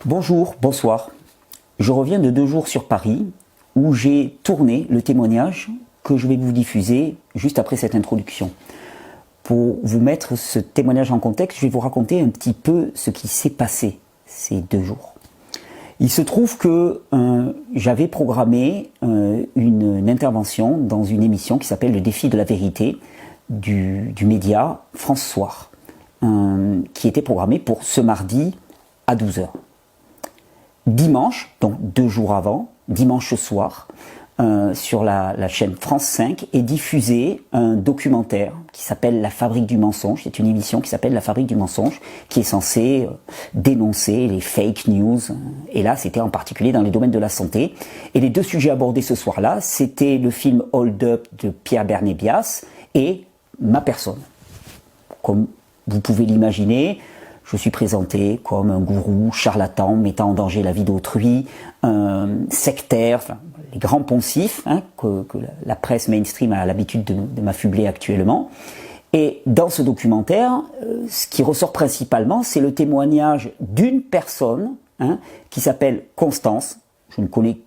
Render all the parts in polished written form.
Bonjour, bonsoir. Je reviens de 2 jours sur Paris où j'ai tourné le témoignage que je vais vous diffuser juste après cette introduction. Pour vous mettre ce témoignage en contexte, je vais vous raconter un petit peu ce qui s'est passé ces 2 jours. Il se trouve que j'avais programmé une intervention dans une émission qui s'appelle Le Défi de la Vérité du média France Soir, qui était programmée pour ce mardi à 12h. Dimanche, donc 2 jours avant, dimanche soir, sur la chaîne France 5 est diffusé un documentaire qui s'appelle La Fabrique du mensonge. C'est une émission qui s'appelle La Fabrique du mensonge, qui est censée dénoncer les fake news. Et là, c'était en particulier dans les domaines de la santé. Et les 2 sujets abordés ce soir-là, c'était le film Hold Up de Pierre Bernébias et ma personne. Comme vous pouvez l'imaginer, je suis présenté comme un gourou charlatan mettant en danger la vie d'autrui, sectaire, enfin, les grands poncifs que la presse mainstream a l'habitude de m'affubler actuellement. Et dans ce documentaire, ce qui ressort principalement, c'est le témoignage d'une personne qui s'appelle Constance. Je ne connais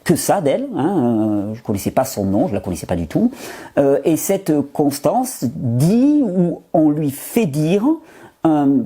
que ça d'elle, je ne connaissais pas son nom, je la connaissais pas du tout. Et cette Constance dit, ou on lui fait dire,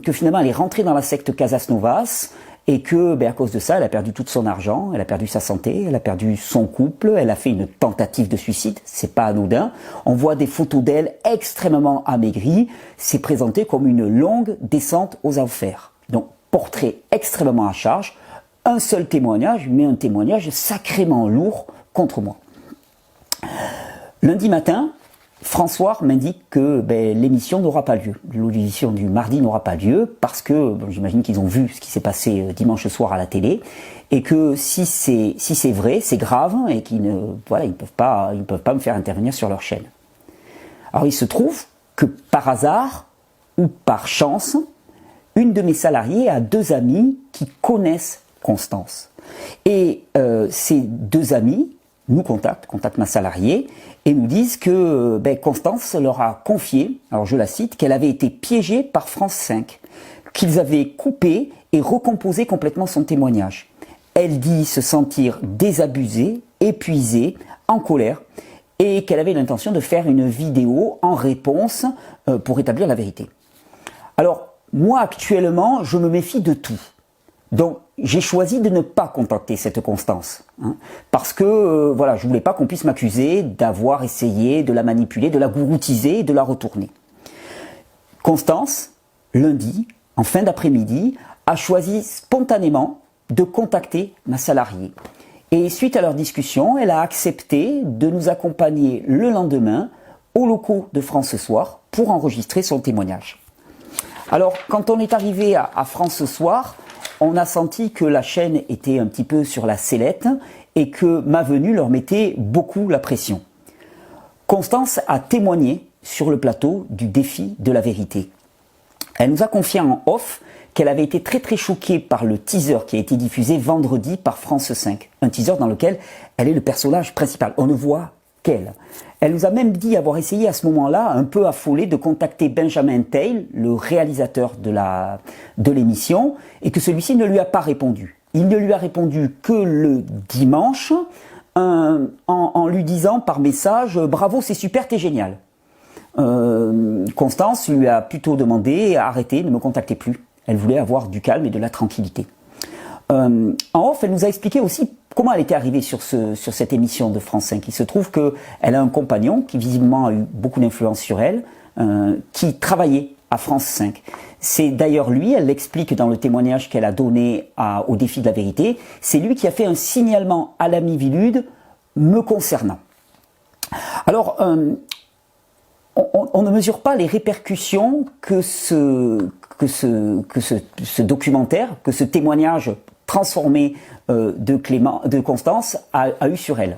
que finalement elle est rentrée dans la secte Casas Novas et que à cause de ça elle a perdu tout son argent, elle a perdu sa santé, elle a perdu son couple, elle a fait une tentative de suicide, c'est pas anodin. On voit des photos d'elle extrêmement amaigrie, c'est présenté comme une longue descente aux enfers. Donc portrait extrêmement à charge, un seul témoignage, mais un témoignage sacrément lourd contre moi. Lundi matin, François m'indique que l'émission n'aura pas lieu. L'audition du mardi n'aura pas lieu parce que j'imagine qu'ils ont vu ce qui s'est passé dimanche soir à la télé et que si c'est vrai, c'est grave et qu'ils ils peuvent pas me faire intervenir sur leur chaîne. Alors il se trouve que par hasard ou par chance, une de mes salariés a 2 amis qui connaissent Constance. Et ces 2 amis nous contactent ma salariée, et nous disent que Constance leur a confié, alors je la cite, qu'elle avait été piégée par France 5, qu'ils avaient coupé et recomposé complètement son témoignage. Elle dit se sentir désabusée, épuisée, en colère, et qu'elle avait l'intention de faire une vidéo en réponse pour établir la vérité. Alors, moi actuellement, je me méfie de tout. Donc, j'ai choisi de ne pas contacter cette Constance, parce que je voulais pas qu'on puisse m'accuser d'avoir essayé de la manipuler, de la gouroutiser et de la retourner. Constance, lundi, en fin d'après-midi, a choisi spontanément de contacter ma salariée. Et suite à leur discussion, elle a accepté de nous accompagner le lendemain aux locaux de France Soir pour enregistrer son témoignage. Alors, quand on est arrivé à France Soir, on a senti que la chaîne était un petit peu sur la sellette et que ma venue leur mettait beaucoup la pression. Constance a témoigné sur le plateau du défi de la vérité. Elle nous a confié en off qu'elle avait été très très choquée par le teaser qui a été diffusé vendredi par France 5. Un teaser dans lequel elle est le personnage principal. On ne voit qu'elle. Elle nous a même dit avoir essayé à ce moment-là, un peu affolée, de contacter Benjamin Tail, le réalisateur de l'émission, et que celui-ci ne lui a pas répondu. Il ne lui a répondu que le dimanche, en lui disant par message « Bravo, c'est super, t'es génial ». Constance lui a plutôt demandé « Arrêtez, ne me contactez plus ». Elle voulait avoir du calme et de la tranquillité. En off, elle nous a expliqué aussi comment elle était arrivée sur cette émission de France 5. Il se trouve qu'elle a un compagnon qui visiblement a eu beaucoup d'influence sur elle, qui travaillait à France 5. C'est d'ailleurs lui, elle l'explique dans le témoignage qu'elle a donné au défi de la vérité, c'est lui qui a fait un signalement à l'ami Vilude me concernant. Alors, on ne mesure pas les répercussions que ce documentaire, que ce témoignage transformé de Constance a eu sur elle.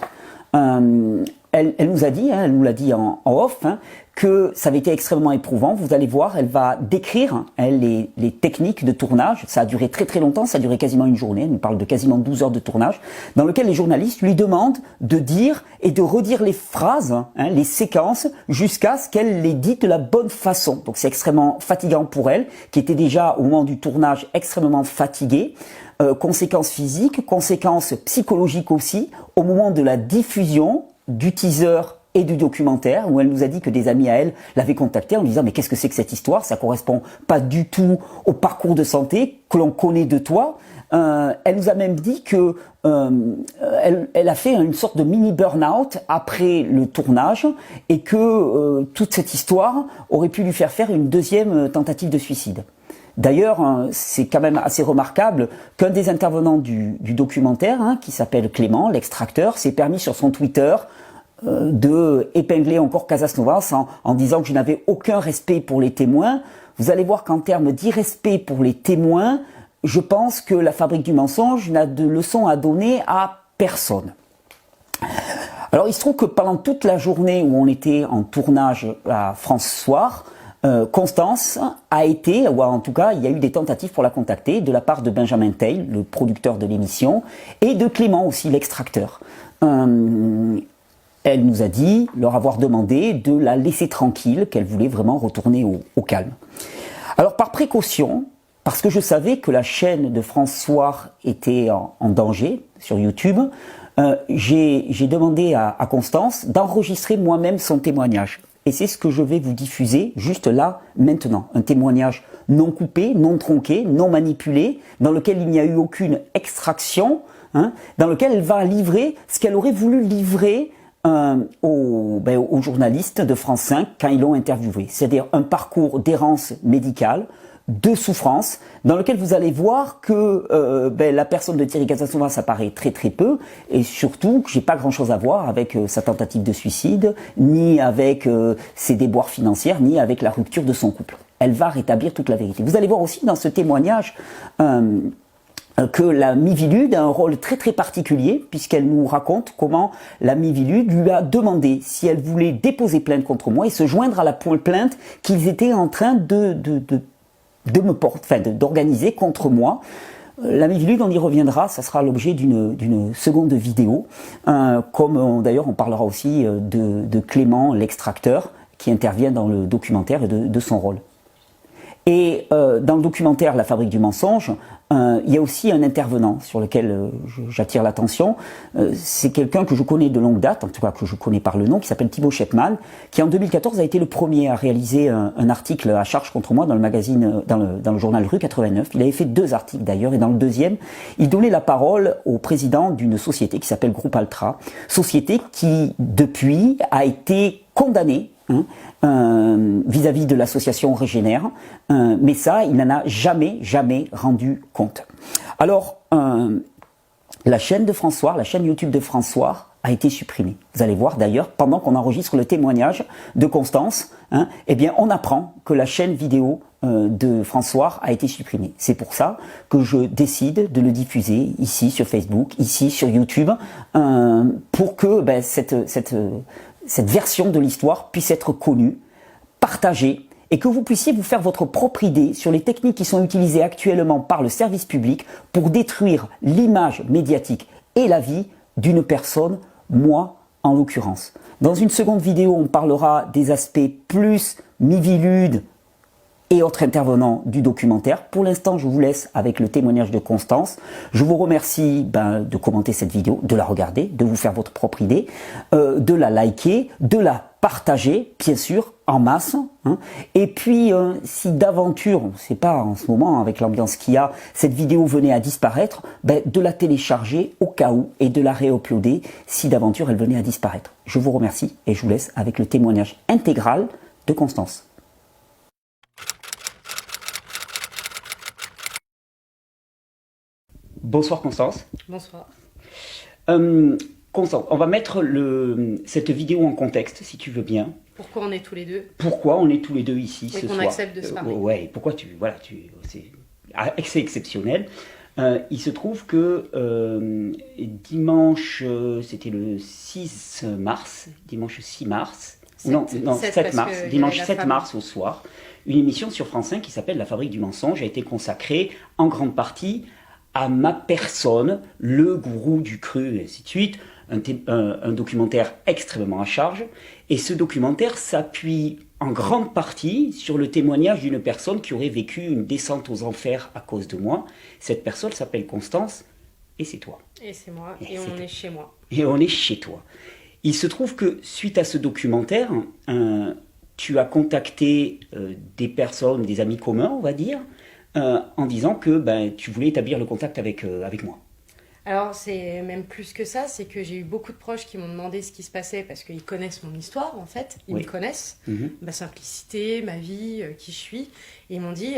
elle nous a dit, hein, elle nous l'a dit en off, hein, que ça avait été extrêmement éprouvant. Vous allez voir, elle va décrire les techniques de tournage. Ça a duré très très longtemps, ça a duré quasiment une journée. Elle nous parle de quasiment 12 heures de tournage, dans lequel les journalistes lui demandent de dire et de redire les phrases, hein, les séquences, jusqu'à ce qu'elle les dise de la bonne façon. Donc c'est extrêmement fatigant pour elle, qui était déjà au moment du tournage extrêmement fatiguée. Conséquences physiques, conséquences psychologiques aussi, au moment de la diffusion du teaser et du documentaire, où elle nous a dit que des amis à elle l'avaient contactée en disant mais qu'est-ce que c'est que cette histoire, ça correspond pas du tout au parcours de santé que l'on connaît de toi. Elle nous a même dit que elle a fait une sorte de mini burn-out après le tournage et que toute cette histoire aurait pu lui faire une deuxième tentative de suicide. D'ailleurs, c'est quand même assez remarquable qu'un des intervenants du documentaire, hein, qui s'appelle Clément, l'extracteur, s'est permis sur son Twitter de épingler encore Casas Novas en disant que je n'avais aucun respect pour les témoins. Vous allez voir qu'en termes d'irrespect pour les témoins, je pense que la Fabrique du mensonge n'a de leçon à donner à personne. Alors il se trouve que pendant toute la journée où on était en tournage à France Soir, Constance a été, ou en tout cas il y a eu des tentatives pour la contacter de la part de Benjamin Tail, le producteur de l'émission, et de Clément aussi, l'extracteur. Elle nous a dit leur avoir demandé de la laisser tranquille, qu'elle voulait vraiment retourner au calme. Alors par précaution, parce que je savais que la chaîne de France Soir était en danger sur YouTube, j'ai demandé à Constance d'enregistrer moi-même son témoignage. Et c'est ce que je vais vous diffuser juste là, maintenant. Un témoignage non coupé, non tronqué, non manipulé, dans lequel il n'y a eu aucune extraction, hein, dans lequel elle va livrer ce qu'elle aurait voulu livrer aux journalistes de France 5 quand ils l'ont interviewé. C'est-à-dire un parcours d'errance médicale, de souffrance, dans lequel vous allez voir que la personne de Thierry Casanova s'apparaît très très peu, et surtout que j'ai pas grand chose à voir avec sa tentative de suicide, ni avec ses déboires financiers, ni avec la rupture de son couple. Elle va rétablir toute la vérité. Vous allez voir aussi dans ce témoignage que la Mivilude a un rôle très très particulier, puisqu'elle nous raconte comment la Mivilude lui a demandé si elle voulait déposer plainte contre moi et se joindre à la plainte qu'ils étaient en train d'organiser contre moi. La Mivilude, on y reviendra, ça sera l'objet d'une seconde vidéo, comme d'ailleurs on parlera aussi de Clément, l'extracteur, qui intervient dans le documentaire et de son rôle. Et dans le documentaire La Fabrique du mensonge, il y a aussi un intervenant sur lequel j'attire l'attention. C'est quelqu'un que je connais de longue date, en tout cas que je connais par le nom, qui s'appelle Thibaut Shepman, qui en 2014 a été le premier à réaliser un article à charge contre moi dans le magazine, dans le journal Rue 89. Il avait fait 2 articles d'ailleurs, et dans le deuxième, il donnait la parole au président d'une société qui s'appelle Groupe Altra, société qui depuis a été condamnée vis-à-vis de l'association Régénère, mais ça, il n'en a jamais rendu compte. Alors, la chaîne de France Soir, la chaîne YouTube de France Soir, a été supprimée. Vous allez voir d'ailleurs, pendant qu'on enregistre le témoignage de Constance, eh bien, on apprend que la chaîne vidéo de France Soir a été supprimée. C'est pour ça que je décide de le diffuser ici sur Facebook, ici sur YouTube, pour que cette version de l'histoire puisse être connue, partagée, et que vous puissiez vous faire votre propre idée sur les techniques qui sont utilisées actuellement par le service public pour détruire l'image médiatique et la vie d'une personne, moi en l'occurrence. Dans une seconde vidéo, on parlera des aspects plus Mivilude et autres intervenants du documentaire. Pour l'instant, je vous laisse avec le témoignage de Constance. Je vous remercie de commenter cette vidéo, de la regarder, de vous faire votre propre idée, de la liker, de la partager, bien sûr, en masse. Et puis, si d'aventure, on ne sait pas en ce moment, avec l'ambiance qu'il y a, cette vidéo venait à disparaître, de la télécharger au cas où et de la réuploader si d'aventure elle venait à disparaître. Je vous remercie et je vous laisse avec le témoignage intégral de Constance. Bonsoir Constance. Bonsoir. Constance, on va mettre cette vidéo en contexte, si tu veux bien. Pourquoi on est tous les deux? Pourquoi on est tous les deux ici ce soir? Et qu'on accepte de se parler. Ouais, pourquoi c'est exceptionnel. Il se trouve que dimanche, c'était le 6 mars, dimanche 6 mars, 7, non, 7 mars, dimanche 7 femme. mars au soir, une émission sur France 5 qui s'appelle La Fabrique du mensonge a été consacrée en grande partie à ma personne, le gourou du cru, et ainsi de suite. Un documentaire extrêmement à charge, et ce documentaire s'appuie en grande partie sur le témoignage d'une personne qui aurait vécu une descente aux enfers à cause de moi. Cette personne s'appelle Constance, et c'est toi. Et c'est moi, et on est chez moi. Et on est chez toi. Il se trouve que suite à ce documentaire, tu as contacté des personnes, des amis communs, on va dire, en disant que tu voulais établir le contact avec moi. Alors, c'est même plus que ça, c'est que j'ai eu beaucoup de proches qui m'ont demandé ce qui se passait parce qu'ils connaissent mon histoire, en fait. Ils me connaissent, ma simplicité, ma vie, qui je suis. Et ils m'ont dit, il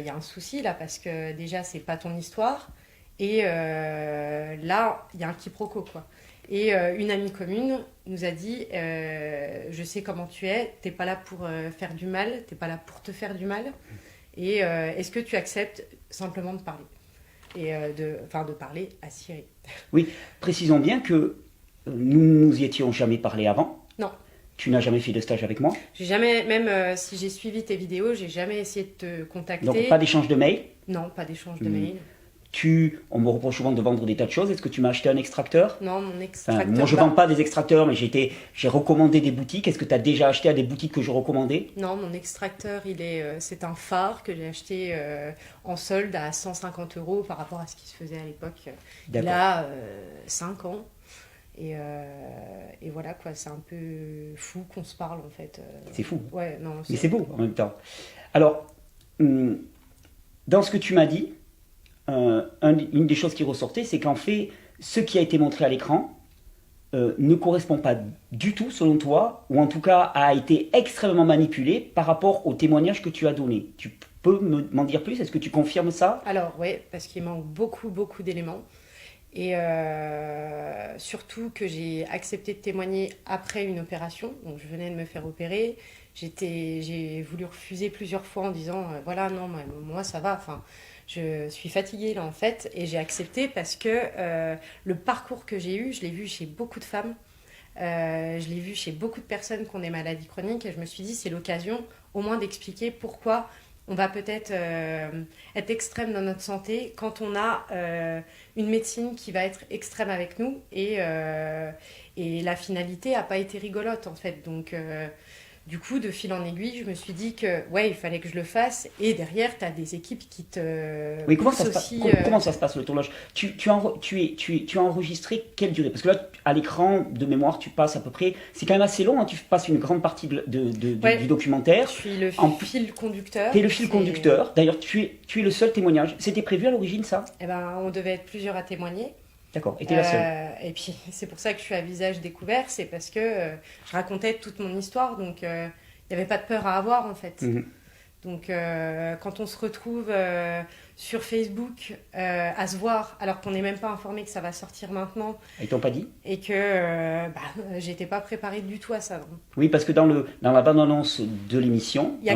y a un souci là, parce que déjà, c'est pas ton histoire. Et là, il y a un quiproquo, quoi. Et une amie commune nous a dit, je sais comment tu es, t'es pas là pour faire du mal, t'es pas là pour te faire du mal. Et est-ce que tu acceptes simplement de parler ? Et de parler à Cyril. Oui, précisons bien que nous nous y étions jamais parlé avant. Non. Tu n'as jamais fait de stage avec moi. J'ai jamais, même si j'ai suivi tes vidéos, j'ai jamais essayé de te contacter. Donc pas d'échange de mails. Non, pas d'échange de mails. On me reproche souvent de vendre des tas de choses. Est-ce que tu m'as acheté un extracteur? Non, mon extracteur. Moi, je ne vends pas des extracteurs, mais j'ai recommandé des boutiques. Est-ce que tu as déjà acheté à des boutiques que je recommandais? Non, mon extracteur, c'est un phare que j'ai acheté en solde à 150 € par rapport à ce qui se faisait à l'époque. Il a 5 ans. Et voilà, quoi, c'est un peu fou qu'on se parle, en fait. C'est fou. Ouais, non, mais c'est beau, en même temps. Alors, dans ce que tu m'as dit, une des choses qui ressortait, c'est qu'en fait, ce qui a été montré à l'écran ne correspond pas du tout, selon toi, ou en tout cas a été extrêmement manipulé par rapport au témoignage que tu as donné. Tu peux m'en dire plus? Est-ce que tu confirmes ça? Alors, oui, parce qu'il manque beaucoup d'éléments. Et surtout que j'ai accepté de témoigner après une opération. Donc, je venais de me faire opérer. J'ai voulu refuser plusieurs fois en disant, voilà, non, moi, ça va, enfin... Je suis fatiguée là en fait et j'ai accepté parce que le parcours que j'ai eu, je l'ai vu chez beaucoup de femmes, je l'ai vu chez beaucoup de personnes qui ont des maladies chroniques et je me suis dit c'est l'occasion au moins d'expliquer pourquoi on va peut-être être extrême dans notre santé quand on a une médecine qui va être extrême avec nous et la finalité n'a pas été rigolote en fait. Donc du coup, de fil en aiguille, je me suis dit que ouais, il fallait que je le fasse. Et derrière, tu as des équipes qui te. Oui, comment ça se passe le tournage? Tu as enregistré quelle durée? Parce que là, à l'écran, de mémoire, tu passes à peu près. C'est quand même assez long, hein, tu passes une grande partie du documentaire. Je suis le fil conducteur. Tu es le fil conducteur. D'ailleurs, tu es le seul témoignage. C'était prévu à l'origine, ça? Eh ben, on devait être plusieurs à témoigner. D'accord, et t'es la seule. Et puis, c'est pour ça que je suis à visage découvert, c'est parce que je racontais toute mon histoire, donc il n'y avait pas de peur à avoir, en fait. Donc, quand on se retrouve sur Facebook à se voir, alors qu'on n'est même pas informé que ça va sortir maintenant... Ils t'ont pas dit? Et que j'étais pas préparée du tout à ça. Non. Oui, parce que dans la bande-annonce de l'émission, il n'y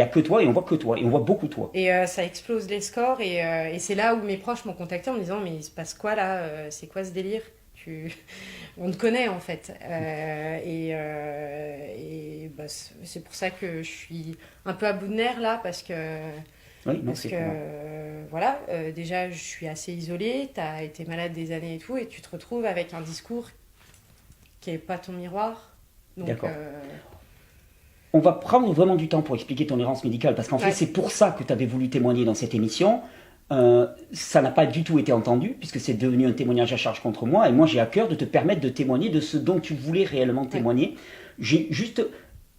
a que toi, et on voit que toi, et on voit beaucoup toi. Et ça explose les scores, et c'est là où mes proches m'ont contacté en me disant « Mais il se passe quoi là? C'est quoi ce délire ?» On te connaît en fait. C'est pour ça que je suis un peu à bout de nerfs là, parce que... Oui, non, parce que voilà, déjà je suis assez isolée, tu as été malade des années et tout, et tu te retrouves avec un discours qui n'est pas ton miroir. Donc, d'accord. On va prendre vraiment du temps pour expliquer ton errance médicale, parce qu'en fait c'est pour ça que tu avais voulu témoigner dans cette émission. Ça n'a pas du tout été entendu, puisque c'est devenu un témoignage à charge contre moi, et moi j'ai à cœur de te permettre de témoigner de ce dont tu voulais réellement témoigner. J'ai juste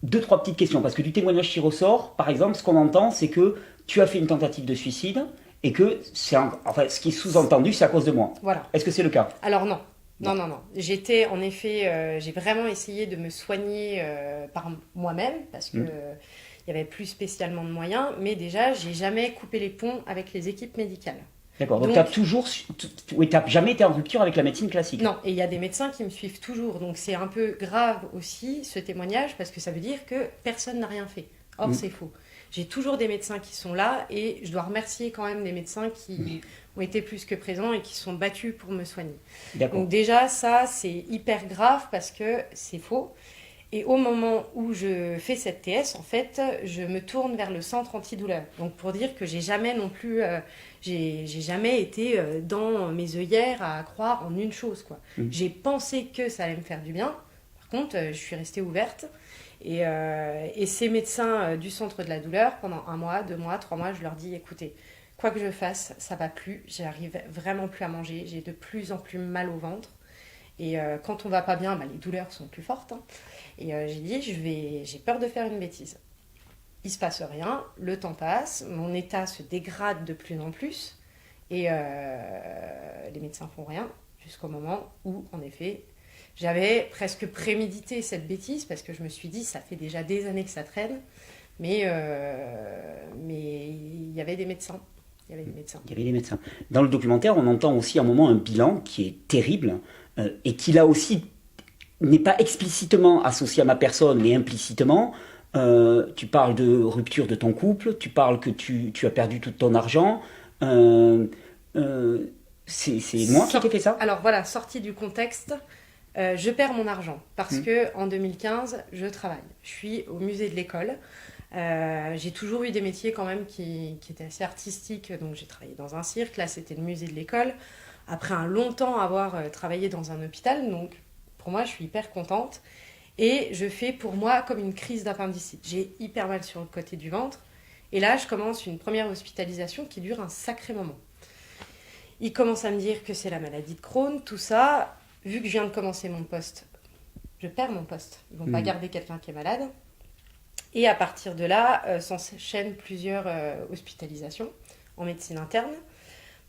2-3 petites questions, parce que du témoignage qui ressort, par exemple, ce qu'on entend, c'est que tu as fait une tentative de suicide, et que ce qui est sous-entendu, c'est à cause de moi. Voilà. Est-ce que c'est le cas? Alors non. Non. J'étais, en effet, j'ai vraiment essayé de me soigner par moi-même, parce que il n'y avait plus spécialement de moyens, mais déjà, j'ai jamais coupé les ponts avec les équipes médicales. D'accord, donc tu n'as jamais été en rupture avec la médecine classique? Non, et il y a des médecins qui me suivent toujours, donc c'est un peu grave aussi, ce témoignage, parce que ça veut dire que personne n'a rien fait. Or, c'est faux. j'ai toujours des médecins qui sont là et je dois remercier quand même des médecins qui ont été plus que présents et qui sont battus pour me soigner. D'accord. Donc déjà, ça, c'est hyper grave parce que c'est faux. Et au moment où je fais cette TS, en fait, je me tourne vers le centre antidouleur. Donc pour dire que j'ai jamais non plus, j'ai jamais été dans mes œillères à croire en une chose, quoi. J'ai pensé que ça allait me faire du bien. Par contre, je suis restée ouverte. Et ces médecins du centre de la douleur, pendant 1 mois, 2 mois, 3 mois, je leur dis, écoutez, quoi que je fasse, ça va plus. J'arrive vraiment plus à manger. J'ai de plus en plus mal au ventre. Et quand on va pas bien, les douleurs sont plus fortes. Hein. Et j'ai dit, j'ai peur de faire une bêtise. Il se passe rien, le temps passe, mon état se dégrade de plus en plus, et les médecins font rien, jusqu'au moment où, en effet, j'avais presque prémédité cette bêtise, parce que je me suis dit, ça fait déjà des années que ça traîne, mais il y avait des médecins. Il y avait des médecins. Dans le documentaire, on entend aussi à un moment un bilan qui est terrible, et qui là aussi n'est pas explicitement associé à ma personne, mais implicitement. Tu parles de rupture de ton couple, tu parles que tu as perdu tout ton argent. C'est moi qui t'ai fait ça? Alors voilà, sorti du contexte, je perds mon argent parce que en 2015, je travaille. Je suis au musée de l'école. J'ai toujours eu des métiers quand même qui étaient assez artistiques, donc j'ai travaillé dans un cirque, là c'était le musée de l'école. Après un long temps avoir travaillé dans un hôpital, donc pour moi je suis hyper contente. Et je fais pour moi comme une crise d'appendicite. J'ai hyper mal sur le côté du ventre. Et là, je commence une première hospitalisation qui dure un sacré moment. Ils commencent à me dire que c'est la maladie de Crohn, tout ça. Vu que je viens de commencer mon poste, je perds mon poste. Ils ne vont pas garder quelqu'un qui est malade. Et à partir de là, s'enchaînent plusieurs hospitalisations en médecine interne.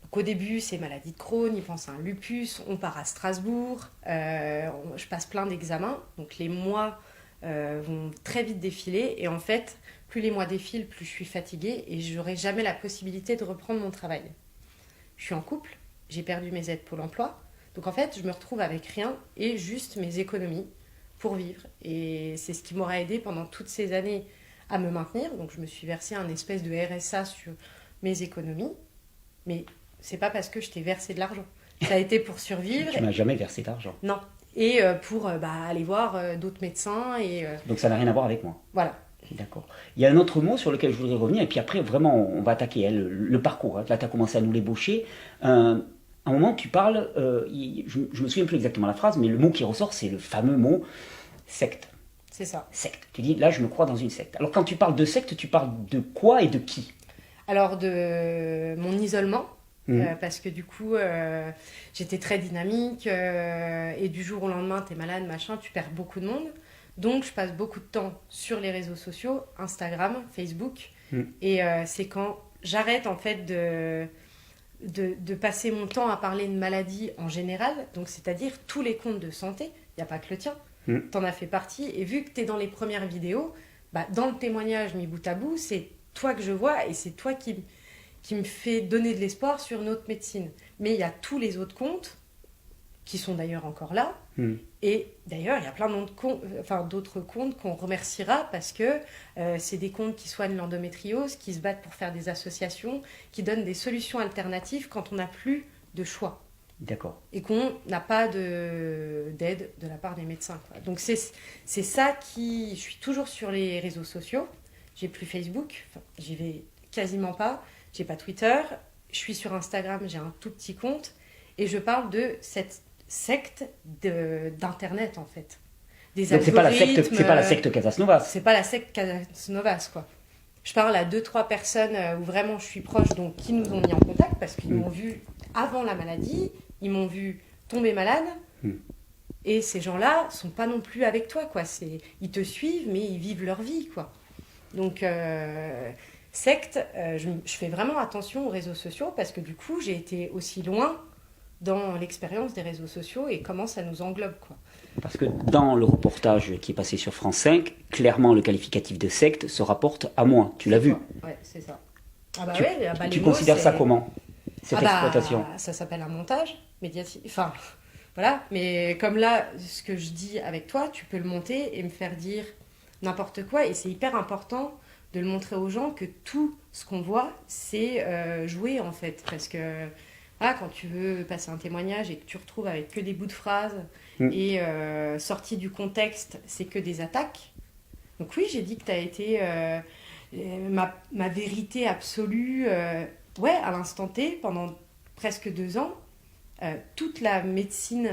Donc au début, c'est maladie de Crohn, ils pensent à un lupus, on part à Strasbourg, je passe plein d'examens, donc les mois vont très vite défiler, et en fait, plus les mois défilent, plus je suis fatiguée, et je n'aurai jamais la possibilité de reprendre mon travail. Je suis en couple, j'ai perdu mes aides Pôle emploi, donc en fait, je me retrouve avec rien, et juste mes économies pour vivre, et c'est ce qui m'aura aidé pendant toutes ces années à me maintenir, donc je me suis versé un espèce de RSA sur mes économies, mais c'est pas parce que je t'ai versé de l'argent. Ça a été pour survivre. Tu m'as jamais versé d'argent. Non. Et pour aller voir d'autres médecins. Donc ça n'a rien à voir avec moi. Voilà. D'accord. Il y a un autre mot sur lequel je voudrais revenir, et puis après, vraiment, on va attaquer le parcours. Là, tu as commencé à nous l'ébaucher. À un moment, tu parles, je me souviens plus exactement la phrase, mais le mot qui ressort, c'est le fameux mot secte. C'est ça. Secte. Tu dis, là, je me crois dans une secte. Alors, quand tu parles de secte, tu parles de quoi et de qui? Alors, de mon isolement. Parce que du coup, j'étais très dynamique et du jour au lendemain, t'es malade, machin, tu perds beaucoup de monde. Donc, je passe beaucoup de temps sur les réseaux sociaux, Instagram, Facebook. Et c'est quand j'arrête en fait de passer mon temps à parler de maladies en général, donc c'est-à-dire tous les comptes de santé, il n'y a pas que le tien, t'en as fait partie. Et vu que t'es dans les premières vidéos, dans le témoignage mis bout à bout, c'est toi que je vois et c'est toi qui me fait donner de l'espoir sur notre médecine. Mais il y a tous les autres comptes, qui sont d'ailleurs encore là, et d'ailleurs, il y a plein d'autres comptes qu'on remerciera parce que c'est des comptes qui soignent l'endométriose, qui se battent pour faire des associations, qui donnent des solutions alternatives quand on n'a plus de choix. D'accord. Et qu'on n'a pas d'aide de la part des médecins, quoi. Donc c'est ça qui... Je suis toujours sur les réseaux sociaux, j'ai plus Facebook, j'y vais quasiment pas. J'ai pas Twitter, je suis sur Instagram, j'ai un tout petit compte et je parle de cette secte d'internet en fait. Des donc c'est pas la secte Casasnovas. C'est pas la secte Casasnovas quoi. Je parle à 2-3 personnes où vraiment je suis proche, donc qui nous ont mis en contact parce qu'ils m'ont vu avant la maladie, ils m'ont vu tomber malade. Et ces gens-là sont pas non plus avec toi quoi. Ils te suivent mais ils vivent leur vie quoi. Donc secte, je fais vraiment attention aux réseaux sociaux parce que du coup, j'ai été aussi loin dans l'expérience des réseaux sociaux et comment ça nous englobe, quoi. Parce que dans le reportage qui est passé sur France 5, clairement, le qualificatif de secte se rapporte à moi. Tu l'as vu? Ouais, c'est ça. Tu considères ça comment, cette exploitation? Ça s'appelle un montage médiatique. Enfin, voilà. Mais comme là, ce que je dis avec toi, tu peux le monter et me faire dire n'importe quoi. Et c'est hyper important de de le montrer aux gens que tout ce qu'on voit, c'est joué en fait. Parce que voilà, quand tu veux passer un témoignage et que tu retrouves avec que des bouts de phrases et sorti du contexte, c'est que des attaques. Donc oui, j'ai dit que tu as été ma vérité absolue, à l'instant T, pendant presque 2 ans. Toute la médecine,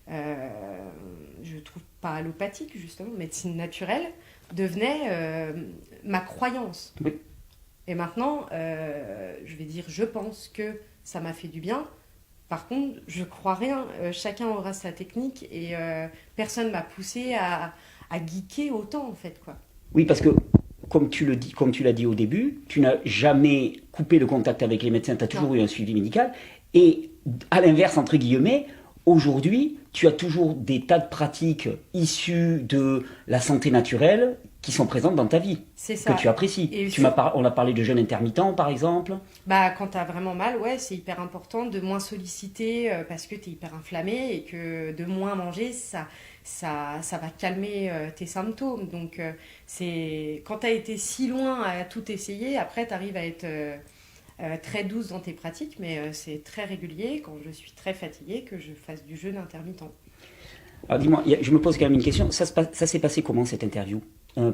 je trouve pas allopathique justement, médecine naturelle, devenait ma croyance. Oui. Et maintenant, je vais dire, je pense que ça m'a fait du bien. Par contre, je crois rien. Chacun aura sa technique et personne m'a poussé à geeker autant en fait, quoi. Oui, parce que comme tu l'as dit au début, tu n'as jamais coupé le contact avec les médecins, tu as toujours eu un suivi médical. Et à l'inverse, entre guillemets, aujourd'hui, tu as toujours des tas de pratiques issues de la santé naturelle qui sont présentes dans ta vie, C'est ça. que tu apprécies. On a parlé de jeûne intermittent, par exemple. Bah, quand tu as vraiment mal, c'est hyper important de moins solliciter parce que tu es hyper inflammé et que de moins manger, ça va calmer tes symptômes. Donc, quand tu as été si loin à tout essayer, après, tu arrives à être très douce dans tes pratiques, mais c'est très régulier, quand je suis très fatiguée, que je fasse du jeûne intermittent. Alors dis-moi, je me pose quand même une question. Ça s'est passé comment cette interview?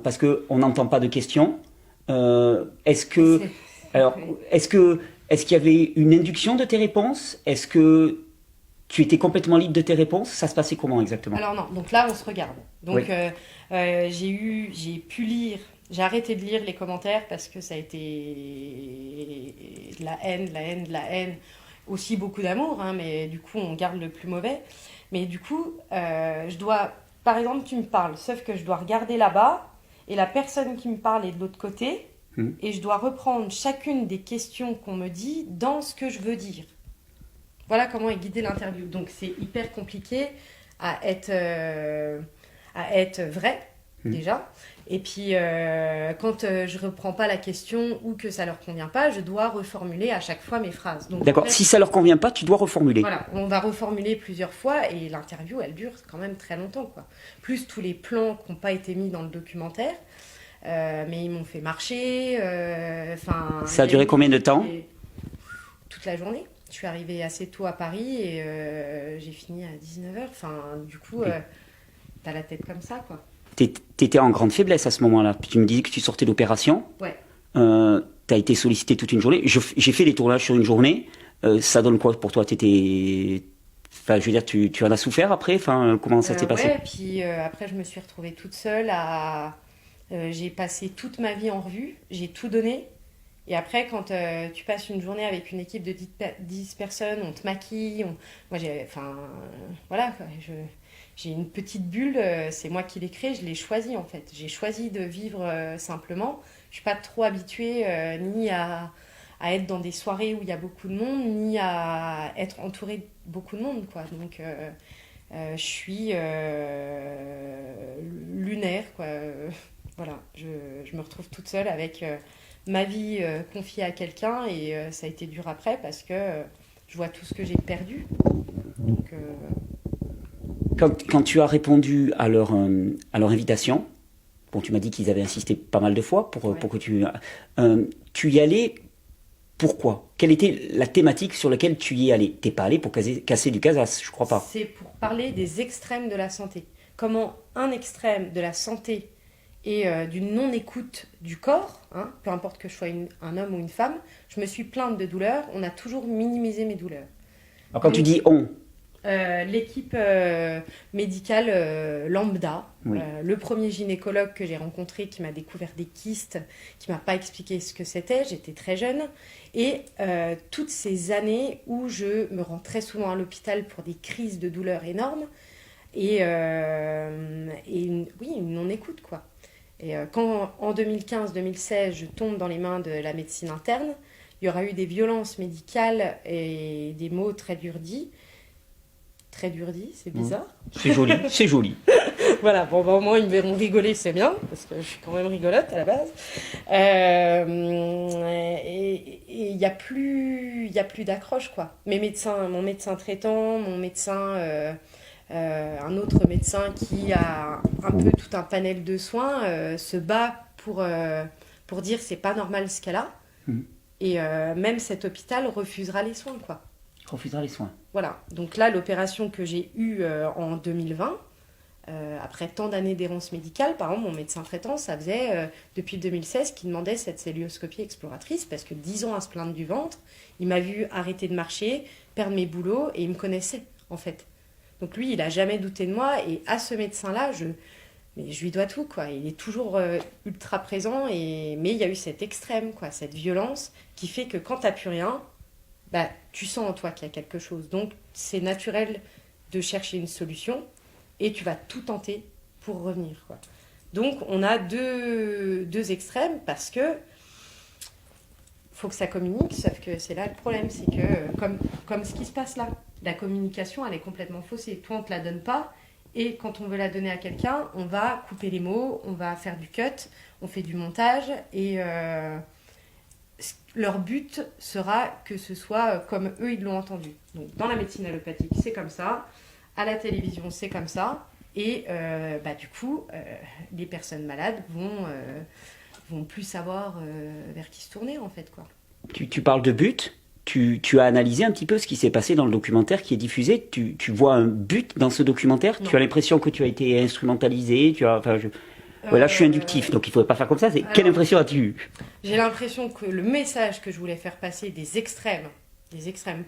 Parce qu'on n'entend pas de questions. Est-ce qu'il y avait une induction de tes réponses? Est-ce que tu étais complètement libre de tes réponses? Ça se passait comment exactement? Alors non, donc là on se regarde. Donc oui. J'ai pu lire, j'ai arrêté de lire les commentaires parce que ça a été de la haine, aussi beaucoup d'amour, hein, mais du coup on garde le plus mauvais. Mais du coup, je dois, par exemple tu me parles, sauf que je dois regarder là-bas et la personne qui me parle est de l'autre côté et je dois reprendre chacune des questions qu'on me dit dans ce que je veux dire. Voilà comment est guidée l'interview. Donc c'est hyper compliqué à être vrai, déjà. Et puis quand je reprends pas la question ou que ça leur convient pas, je dois reformuler à chaque fois mes phrases. Donc, d'accord, si ça leur convient pas, tu dois reformuler. Voilà, on va reformuler plusieurs fois et l'interview, elle dure quand même très longtemps, quoi. Plus tous les plans qui n'ont pas été mis dans le documentaire. Mais ils m'ont fait marcher. Ça a duré combien de temps? Toute la journée. Je suis arrivée assez tôt à Paris et j'ai fini à 19h. Enfin, du coup, t'as la tête comme ça, quoi. T'étais en grande faiblesse à ce moment-là. Tu me disais que tu sortais d'opération. Ouais. T'as été sollicité toute une journée. J'ai fait des tournages sur une journée. Ça donne quoi pour toi? Enfin, je veux dire, tu en as souffert après? Enfin, comment ça s'est passé? Ouais, puis après, je me suis retrouvée toute seule j'ai passé toute ma vie en revue. J'ai tout donné. Et après, quand tu passes une journée avec une équipe de 10 personnes, on te maquille. Moi, voilà, quoi, j'ai une petite bulle, c'est moi qui l'ai créée, je l'ai choisie en fait. J'ai choisi de vivre simplement. Je ne suis pas trop habituée ni à être dans des soirées où il y a beaucoup de monde, ni à être entourée de beaucoup de monde, quoi. Donc, je suis lunaire, quoi. Voilà, je me retrouve toute seule avec ma vie confiée à quelqu'un et ça a été dur après parce que je vois tout ce que j'ai perdu. Donc, quand tu as répondu à leur invitation, bon, tu m'as dit qu'ils avaient insisté pas mal de fois pour que tu y allais. Pourquoi? Quelle était la thématique sur laquelle tu y allais? T'es pas allé pour casser du casas, je crois pas. C'est pour parler des extrêmes de la santé. Comment un extrême de la santé et d'une non-écoute du corps, hein, peu importe que je sois un homme ou une femme, je me suis plainte de douleurs, on a toujours minimisé mes douleurs. Alors quand tu dis on, l'équipe médicale lambda, oui. Le premier gynécologue que j'ai rencontré qui m'a découvert des kystes, qui m'a pas expliqué ce que c'était, j'étais très jeune, et toutes ces années où je me rends très souvent à l'hôpital pour des crises de douleurs énormes, et oui, une non-écoute, quoi. Et quand en 2015-2016, je tombe dans les mains de la médecine interne, il y aura eu des violences médicales et des mots très durs dits. Très dur dit, c'est bizarre. C'est joli, c'est joli. Voilà, bon, au moins ils me verront rigoler, c'est bien, parce que je suis quand même rigolote à la base. Et il n'y a plus d'accroche, quoi. Mon médecin traitant, un autre médecin qui a un peu tout un panel de soins, se bat pour dire c'est pas normal ce qu'elle a. Et même cet hôpital refusera les soins, quoi. Refusera les soins. Voilà. Donc là, l'opération que j'ai eue en 2020, après tant d'années d'errance médicale, par exemple, mon médecin traitant, ça faisait depuis 2016 qu'il demandait cette cœlioscopie exploratrice parce que 10 ans à se plaindre du ventre, il m'a vu arrêter de marcher, perdre mes boulots et il me connaissait, en fait. Donc lui, il n'a jamais douté de moi et à ce médecin-là, mais je lui dois tout, quoi. Il est toujours ultra présent, mais il y a eu cet extrême, quoi, cette violence qui fait que quand tu n'as plus rien, bah, tu sens en toi qu'il y a quelque chose. Donc c'est naturel de chercher une solution et tu vas tout tenter pour revenir, quoi. Donc on a deux extrêmes parce que faut que ça communique, sauf que c'est là le problème, c'est que comme ce qui se passe là, la communication elle est complètement faussée. Toi on te la donne pas. Et quand on veut la donner à quelqu'un, on va couper les mots, on va faire du cut, on fait du montage. Et leur but sera que ce soit comme eux, ils l'ont entendu. Donc dans la médecine allopathique, c'est comme ça. À la télévision, c'est comme ça. Et du coup, les personnes malades vont plus savoir vers qui se tourner, en fait, quoi. Tu parles de but. Tu as analysé un petit peu ce qui s'est passé dans le documentaire qui est diffusé. Tu vois un but dans ce documentaire. Non. Tu as l'impression que tu as été instrumentalisé. Là, je suis inductif, donc il ne faudrait pas faire comme ça. Quelle impression as-tu eu? J'ai l'impression que le message que je voulais faire passer des extrêmes,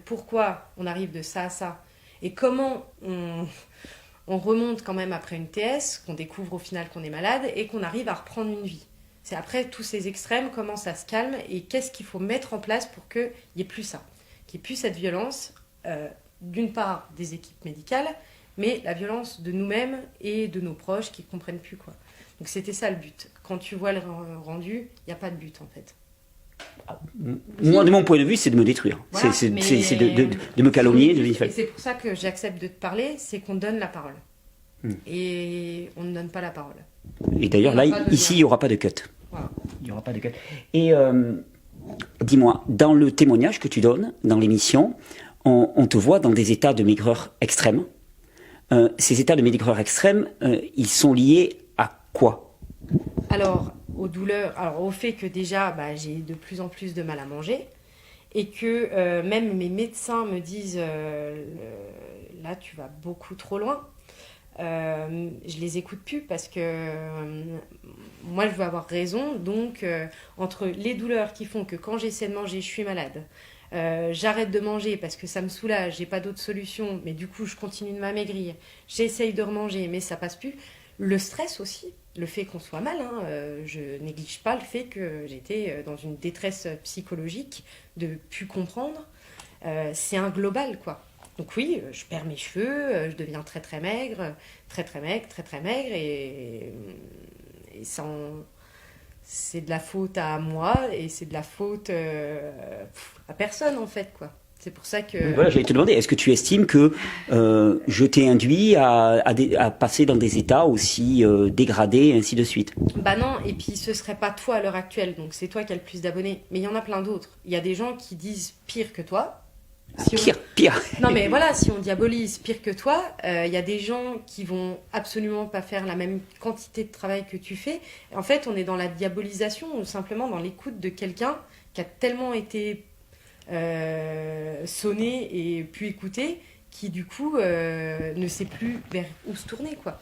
pourquoi on arrive de ça à ça, et comment on remonte quand même après une TS, qu'on découvre au final qu'on est malade, et qu'on arrive à reprendre une vie. C'est après tous ces extrêmes, comment ça se calme et qu'est-ce qu'il faut mettre en place pour qu'il n'y ait plus ça, qu'il n'y ait plus cette violence, d'une part des équipes médicales, mais la violence de nous-mêmes et de nos proches qui ne comprennent plus, quoi. Donc c'était ça le but. Quand tu vois le rendu, il n'y a pas de but en fait. Moi, de mon point de vue, c'est de me détruire. Voilà, c'est de me calomnier. Et c'est pour ça que j'accepte de te parler, c'est qu'on donne la parole. Et on ne donne pas la parole. Et d'ailleurs, là, ici, il n'y aura pas de cut. Voilà. Il n'y aura pas de cut. Et dis-moi, dans le témoignage que tu donnes, dans l'émission, on te voit dans des états de maigreur extrême. Ces états de maigreur extrême, ils sont liés à quoi? Alors, aux douleurs, au fait que déjà, j'ai de plus en plus de mal à manger et que même mes médecins me disent là, tu vas beaucoup trop loin. Je les écoute plus parce que moi je veux avoir raison, donc entre les douleurs qui font que quand j'essaie de manger je suis malade, j'arrête de manger parce que ça me soulage, j'ai pas d'autre solution, mais du coup je continue de m'amaigrir, j'essaye de remanger mais ça passe plus, le stress aussi, le fait qu'on soit mal, je néglige pas le fait que j'étais dans une détresse psychologique de plus comprendre, c'est un global quoi. Donc oui, je perds mes cheveux, je deviens très très maigre, et c'est de la faute à moi et c'est de la faute à personne en fait quoi. C'est pour ça que... Voilà, j'allais te demander, est-ce que tu estimes que je t'ai induit à passer dans des états aussi dégradés et ainsi de suite? Bah non, et puis ce serait pas toi à l'heure actuelle, donc c'est toi qui as le plus d'abonnés. Mais il y en a plein d'autres. Il y a des gens qui disent pire que toi. Pire. Non mais voilà, si on diabolise pire que toi, il y a des gens qui vont absolument pas faire la même quantité de travail que tu fais. En fait, on est dans la diabolisation ou simplement dans l'écoute de quelqu'un qui a tellement été sonné et pu écouter, qui du coup ne sait plus vers où se tourner quoi.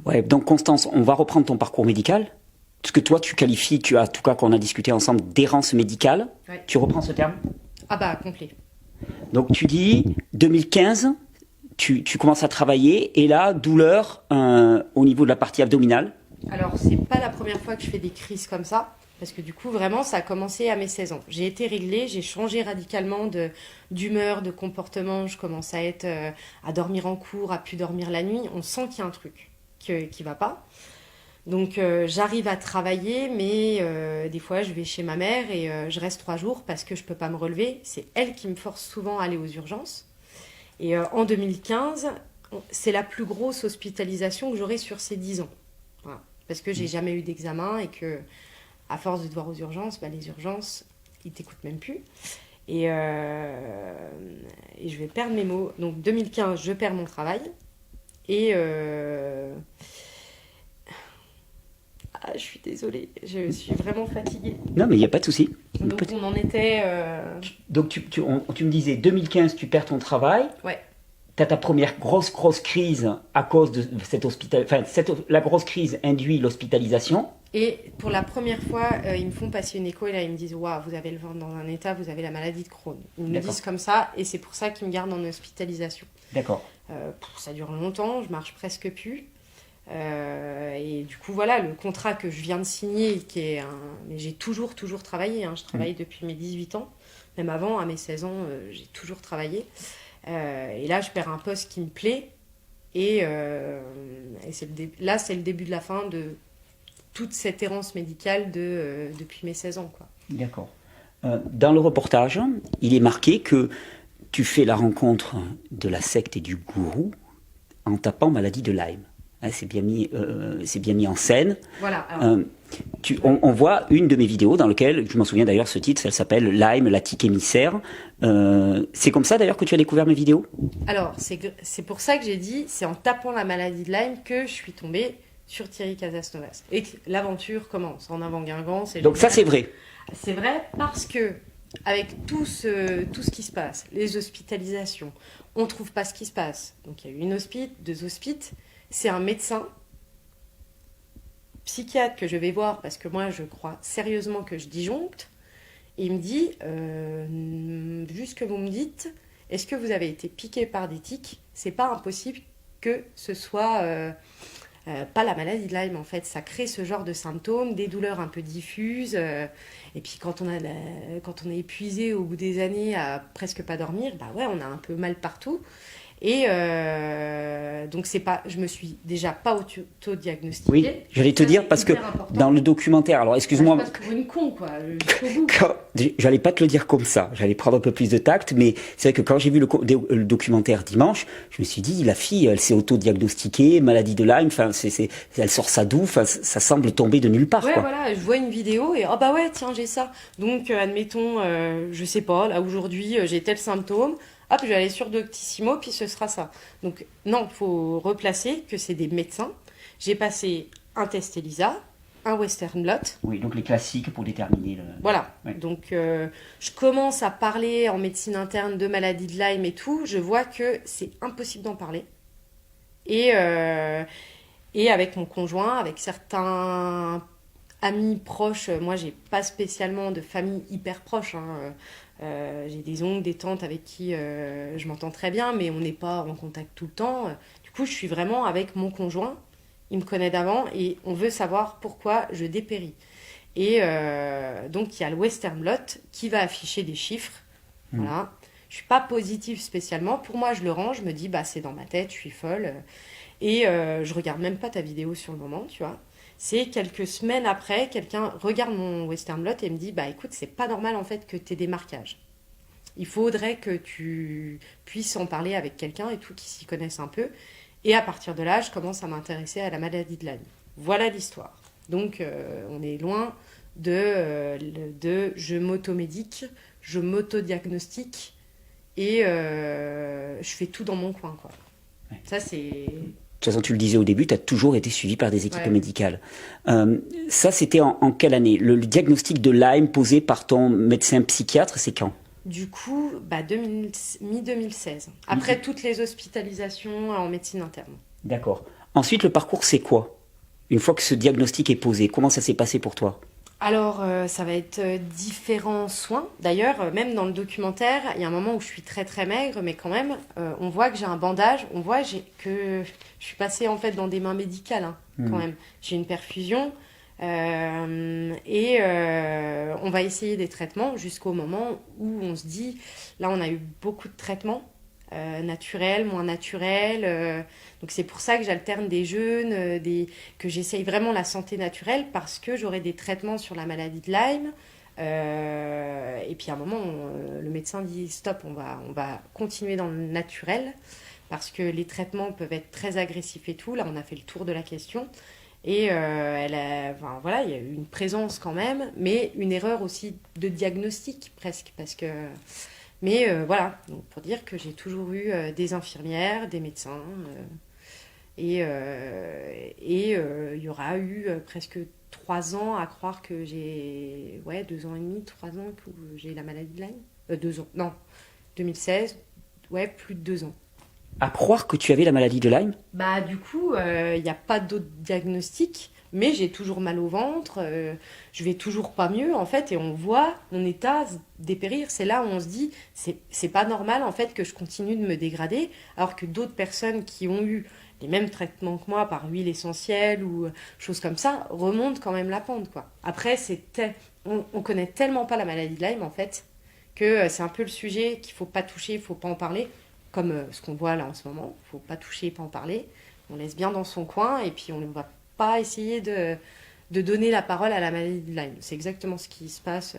Ouais, donc Constance, on va reprendre ton parcours médical. Ce que toi tu qualifies, en tout cas qu'on a discuté ensemble, d'errance médicale. Ouais. Tu reprends ce terme? Ah bah complet. Donc tu dis 2015, tu commences à travailler et là douleur au niveau de la partie abdominale. Alors c'est pas la première fois que je fais des crises comme ça parce que du coup vraiment ça a commencé à mes 16 ans. J'ai été réglée, j'ai changé radicalement d'humeur, de comportement, je commence à être à dormir en cours, à plus dormir la nuit, on sent qu'il y a un truc qui va pas. Donc j'arrive à travailler, mais des fois je vais chez ma mère et je reste 3 jours parce que je peux pas me relever. C'est elle qui me force souvent à aller aux urgences. Et en 2015, c'est la plus grosse hospitalisation que j'aurai sur ces 10 ans. Voilà. Parce que j'ai jamais eu d'examen et que, à force de devoir aux urgences, les urgences, ils t'écoutent même plus. Et je vais perdre mes mots. Donc 2015, je perds mon travail. Et je suis désolée, je suis vraiment fatiguée. Non, mais il n'y a pas de souci. Donc on en était... Donc tu me disais, 2015, tu perds ton travail. Ouais. Tu as ta première grosse crise à cause de cette la grosse crise induit l'hospitalisation. Et pour la première fois, ils me font passer une écho et là ils me disent waouh, vous avez le ventre dans un état, vous avez la maladie de Crohn. Ils me le disent comme ça et c'est pour ça qu'ils me gardent en hospitalisation. D'accord. Ça dure longtemps, je marche presque plus. Et du coup voilà, le contrat que je viens de signer, mais j'ai toujours travaillé, hein. Je travaille depuis mes 18 ans, même avant, à mes 16 ans, j'ai toujours travaillé. Et là je perds un poste qui me plaît et là c'est le début de la fin de toute cette errance médicale depuis mes 16 ans, quoi. D'accord. Dans le reportage, il est marqué que tu fais la rencontre de la secte et du gourou en tapant maladie de Lyme. Hein, c'est bien mis en scène. Voilà. Alors, on voit une de mes vidéos dans laquelle, je m'en souviens d'ailleurs, ce titre, elle s'appelle Lyme, la tique émissaire. C'est comme ça d'ailleurs que tu as découvert mes vidéos? Alors, c'est pour ça que j'ai dit, c'est en tapant la maladie de Lyme que je suis tombée sur Thierry Casasnovas. Et que l'aventure commence en avant Guingamp. Donc ça, c'est vrai. C'est vrai parce que, avec tout ce qui se passe, les hospitalisations, on ne trouve pas ce qui se passe. Donc il y a eu une hospite, 2 hospites. C'est un médecin psychiatre que je vais voir parce que moi, je crois sérieusement que je disjoncte. Et il me dit, juste que vous me dites, est-ce que vous avez été piqué par des tiques? C'est pas impossible que ce soit... pas la maladie de Lyme en fait, ça crée ce genre de symptômes, des douleurs un peu diffuses, et puis quand on est épuisé au bout des années à presque pas dormir, bah ouais, on a un peu mal partout. Et donc je me suis déjà pas auto-diagnostiquée. Oui, j'allais te dire parce que dans le documentaire, alors excuse-moi. Je passe pour une con quoi. J'allais pas te le dire comme ça, j'allais prendre un peu plus de tact, mais c'est vrai que quand j'ai vu le documentaire dimanche, je me suis dit la fille, elle s'est auto-diagnostiquée, maladie de Lyme, enfin elle sort ça d'où, enfin ça semble tomber de nulle part. Ouais, quoi. Voilà, je vois une vidéo et oh bah ouais tiens j'ai ça. Donc admettons, je sais pas, là aujourd'hui j'ai tel symptôme. Hop, je vais aller sur Doctissimo, puis ce sera ça. Donc, non, il faut replacer que c'est des médecins. J'ai passé un test ELISA, un Western blot. Oui, donc les classiques pour déterminer le... Voilà. Ouais. Donc, je commence à parler en médecine interne de maladie de Lyme et tout. Je vois que c'est impossible d'en parler. Et avec mon conjoint, avec certains amis proches, moi, j'ai pas spécialement de famille hyper proche, hein. J'ai des oncles, des tantes avec qui je m'entends très bien, mais on n'est pas en contact tout le temps. Du coup, je suis vraiment avec mon conjoint. Il me connaît d'avant et on veut savoir pourquoi je dépéris. Et donc, il y a le Western blot qui va afficher des chiffres. Voilà. Je suis pas positive spécialement. Pour moi, je le range. Je me dis, bah, c'est dans ma tête, je suis folle. Et je regarde même pas ta vidéo sur le moment, tu vois. C'est quelques semaines après, quelqu'un regarde mon Western blot et me dit bah écoute, c'est pas normal en fait que tu aies des marquages. Il faudrait que tu puisses en parler avec quelqu'un et tout qui s'y connaisse un peu. Et à partir de là, je commence à m'intéresser à la maladie de Lyme. Voilà l'histoire. Donc on est loin de je m'automédique, je m'autodiagnostique et je fais tout dans mon coin, quoi. Ouais. Ça c'est... De toute façon, tu le disais au début, tu as toujours été suivi par des équipes médicales. Ça, c'était en quelle année? Le diagnostic de Lyme posé par ton médecin psychiatre, c'est quand? Du coup, mi-2016. Après toutes les hospitalisations en médecine interne. D'accord. Ensuite, le parcours, c'est quoi? Une fois que ce diagnostic est posé, comment ça s'est passé pour toi? Alors, ça va être différents soins. D'ailleurs, même dans le documentaire, il y a un moment où je suis très très maigre, mais quand même, on voit que j'ai un bandage, on voit que je suis passée en fait dans des mains médicales, hein, quand même. J'ai une perfusion et on va essayer des traitements jusqu'au moment où on se dit, là on a eu beaucoup de traitements. Naturel, moins naturel. Donc c'est pour ça que j'alterne des jeûnes, que j'essaye vraiment la santé naturelle parce que j'aurai des traitements sur la maladie de Lyme. Et puis à un moment, le médecin dit stop, on va continuer dans le naturel parce que les traitements peuvent être très agressifs et tout. Là, on a fait le tour de la question. Et il y a eu une présence quand même, mais une erreur aussi de diagnostic presque parce que... Mais voilà, donc pour dire que j'ai toujours eu des infirmières, des médecins, Il y aura eu presque 3 ans à croire que j'ai... Ouais, 2 ans et demi, 3 ans que j'ai la maladie de Lyme. 2 ans, non, 2016, ouais, plus de 2 ans. À croire que tu avais la maladie de Lyme? Bah du coup, il n'y a pas d'autre diagnostic, mais j'ai toujours mal au ventre, je vais toujours pas mieux en fait, et on voit mon état dépérir. C'est là où on se dit, c'est pas normal en fait que je continue de me dégrader, alors que d'autres personnes qui ont eu les mêmes traitements que moi par huile essentielle ou choses comme ça remontent quand même la pente quoi. Après, on connaît tellement pas la maladie de Lyme en fait que c'est un peu le sujet qu'il faut pas toucher, il faut pas en parler comme ce qu'on voit là en ce moment. Il ne faut pas toucher, pas en parler. On laisse bien dans son coin et puis on ne va pas essayer de donner la parole à la maladie de Lyme. C'est exactement ce qui se passe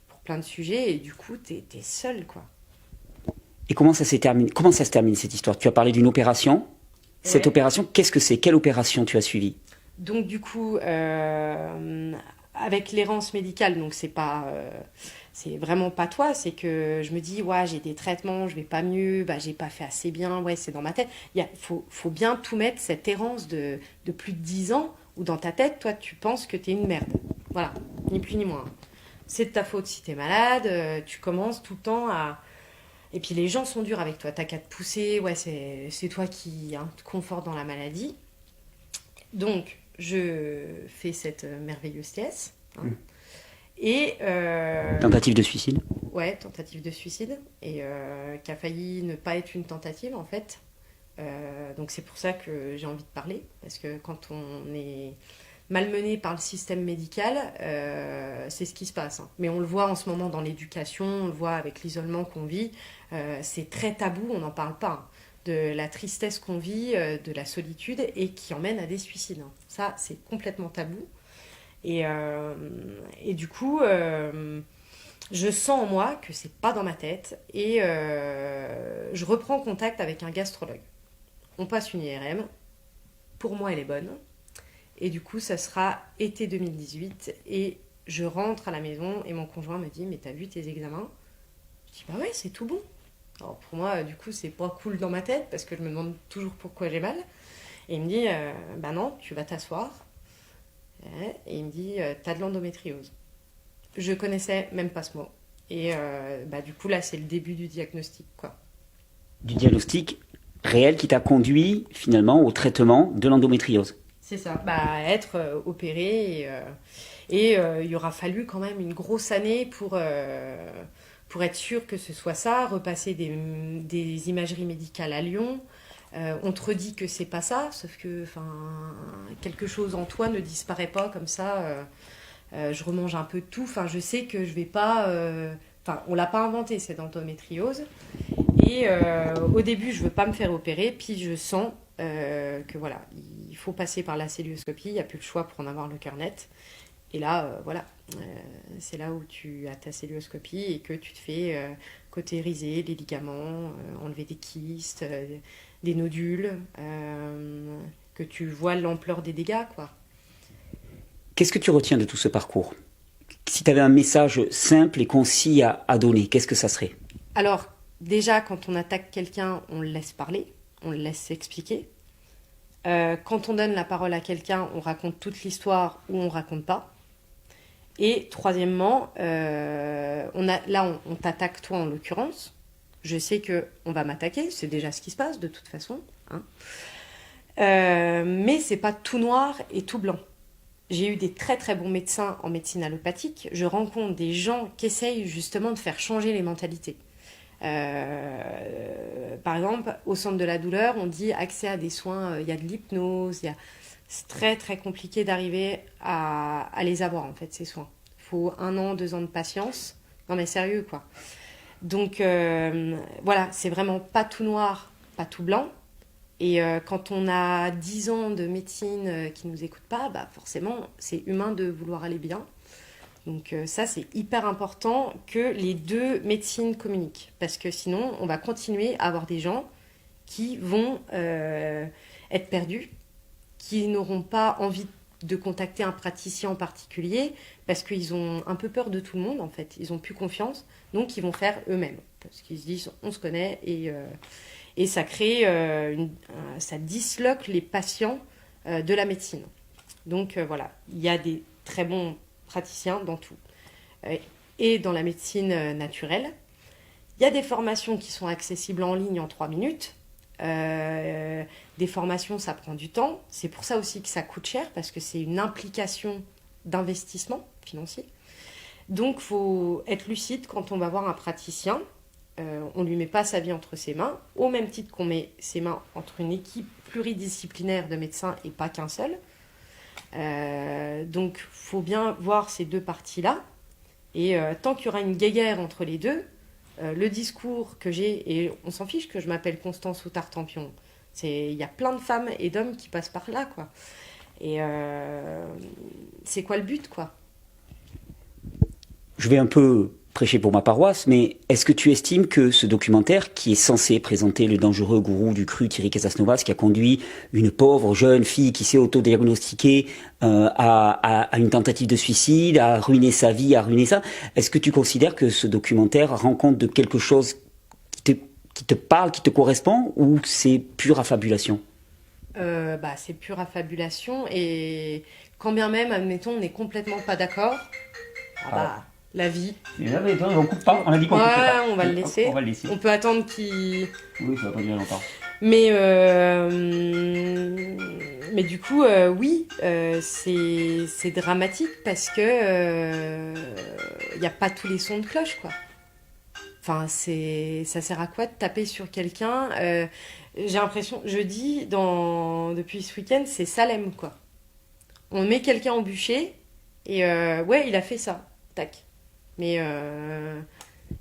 pour plein de sujets et du coup, t'es seul, quoi. Et comment ça se termine cette histoire? Tu as parlé d'une opération. Cette opération, qu'est-ce que c'est? Quelle opération tu as suivie? Donc du coup, avec l'errance médicale, donc c'est vraiment pas toi, c'est que je me dis, ouais, j'ai des traitements, je vais pas mieux, bah, j'ai pas fait assez bien, ouais, c'est dans ma tête. Faut bien tout mettre, cette errance de plus de 10 ans, où dans ta tête, toi, tu penses que t'es une merde. Voilà, ni plus ni moins. C'est de ta faute si t'es malade, tu commences tout le temps à... Et puis les gens sont durs avec toi, t'as qu'à te pousser, ouais, c'est toi qui te conforte dans la maladie. Donc, je fais cette merveilleuse TS. Et Tentative de suicide? Ouais, tentative de suicide. Et qui a failli ne pas être une tentative, en fait. Donc, c'est pour ça que j'ai envie de parler. Parce que quand on est malmené par le système médical, c'est ce qui se passe. Hein. Mais on le voit en ce moment dans l'éducation, on le voit avec l'isolement qu'on vit. C'est très tabou, on n'en parle pas. Hein. De la tristesse qu'on vit, de la solitude, et qui emmène à des suicides. Hein. Ça, c'est complètement tabou. Et du coup, je sens en moi que c'est pas dans ma tête, et je reprends contact avec un gastrologue. On passe une IRM. Pour moi, elle est bonne. Et du coup, ça sera été 2018, et je rentre à la maison, et mon conjoint me dit, mais t'as vu tes examens? Je dis, bah ouais, c'est tout bon. Alors pour moi, du coup, c'est pas cool dans ma tête parce que je me demande toujours pourquoi j'ai mal. Et il me dit, bah non, tu vas t'asseoir. Et il me dit, t'as de l'endométriose. Je connaissais même pas ce mot. Et bah du coup, là, c'est le début du diagnostic, quoi. Du diagnostic réel qui t'a conduit finalement au traitement de l'endométriose. C'est ça, bah être opéré. Et il aura fallu quand même une grosse année pour être sûr que ce soit ça, repasser des imageries médicales à Lyon. On te redit que c'est pas ça, sauf que quelque chose en toi ne disparaît pas comme ça. Je remange un peu de tout. Je sais que je vais pas. On l'a pas inventé cette endométriose. Et au début, je veux pas me faire opérer, puis je sens que voilà, il faut passer par la cœlioscopie. Il n'y a plus le choix pour en avoir le cœur net. Et là, voilà, c'est là où tu as ta cœlioscopie et que tu te fais cautériser les ligaments, enlever des kystes, des nodules, que tu vois l'ampleur des dégâts, quoi. Qu'est-ce que tu retiens de tout ce parcours? Si tu avais un message simple et concis à donner, qu'est-ce que ça serait? Alors, déjà, quand on attaque quelqu'un, on le laisse parler, on le laisse s'expliquer. Quand on donne la parole à quelqu'un, on raconte toute l'histoire ou on raconte pas. Et troisièmement, on t'attaque toi en l'occurrence. Je sais qu'on va m'attaquer, c'est déjà ce qui se passe de toute façon. Hein. Mais c'est pas tout noir et tout blanc. J'ai eu des très très bons médecins en médecine allopathique. Je rencontre des gens qui essayent justement de faire changer les mentalités. Par exemple, au centre de la douleur, on dit accès à des soins, il y a de l'hypnose, c'est très très compliqué d'arriver à les avoir en fait ces soins. Il faut 1 an, 2 ans de patience. Non mais sérieux quoi. Donc voilà, c'est vraiment pas tout noir, pas tout blanc. Et quand on a 10 ans de médecine qui nous écoute pas, bah forcément c'est humain de vouloir aller bien. Donc ça c'est hyper important que les deux médecines communiquent. Parce que sinon on va continuer à avoir des gens qui vont être perdus, qui n'auront pas envie de contacter un praticien en particulier parce qu'ils ont un peu peur de tout le monde en fait, ils n'ont plus confiance, donc ils vont faire eux-mêmes parce qu'ils se disent on se connaît Et ça crée, ça disloque les patients de la médecine. Donc voilà, il y a des très bons praticiens dans tout. Et dans la médecine naturelle, il y a des formations qui sont accessibles en ligne en 3 minutes. Des formations, ça prend du temps. C'est pour ça aussi que ça coûte cher, parce que c'est une implication d'investissement financier. Donc, il faut être lucide quand on va voir un praticien. On ne lui met pas sa vie entre ses mains, au même titre qu'on met ses mains entre une équipe pluridisciplinaire de médecins et pas qu'un seul. Donc, il faut bien voir ces deux parties-là. Et tant qu'il y aura une guéguerre entre les deux, le discours que j'ai, et on s'en fiche que je m'appelle Constance Outard-Tampion, il y a plein de femmes et d'hommes qui passent par là, quoi. Et c'est quoi le but, quoi? Je vais un peu prêcher pour ma paroisse, mais est-ce que tu estimes que ce documentaire, qui est censé présenter le dangereux gourou du cru Thierry Casasnovas, qui a conduit une pauvre jeune fille qui s'est autodiagnostiquée à une tentative de suicide, à ruiner sa vie, à ruiner ça, est-ce que tu considères que ce documentaire rend compte de quelque chose qui te parle, qui te correspond, ou c'est pure affabulation? C'est pure affabulation, et quand bien même, admettons, on n'est complètement pas d'accord, la vie. Mais là, on coupe pas, on a dit qu'on coupe pas. On va le laisser. On va le laisser. On peut attendre qu'il... Oui, ça va pas durer longtemps. Mais du coup, oui, c'est dramatique, parce que il n'y a pas tous les sons de cloche, quoi. Enfin, ça sert à quoi de taper sur quelqu'un? J'ai l'impression, je dis, depuis ce week-end, c'est Salem, quoi. On met quelqu'un au bûcher, et ouais, il a fait ça. Tac. Mais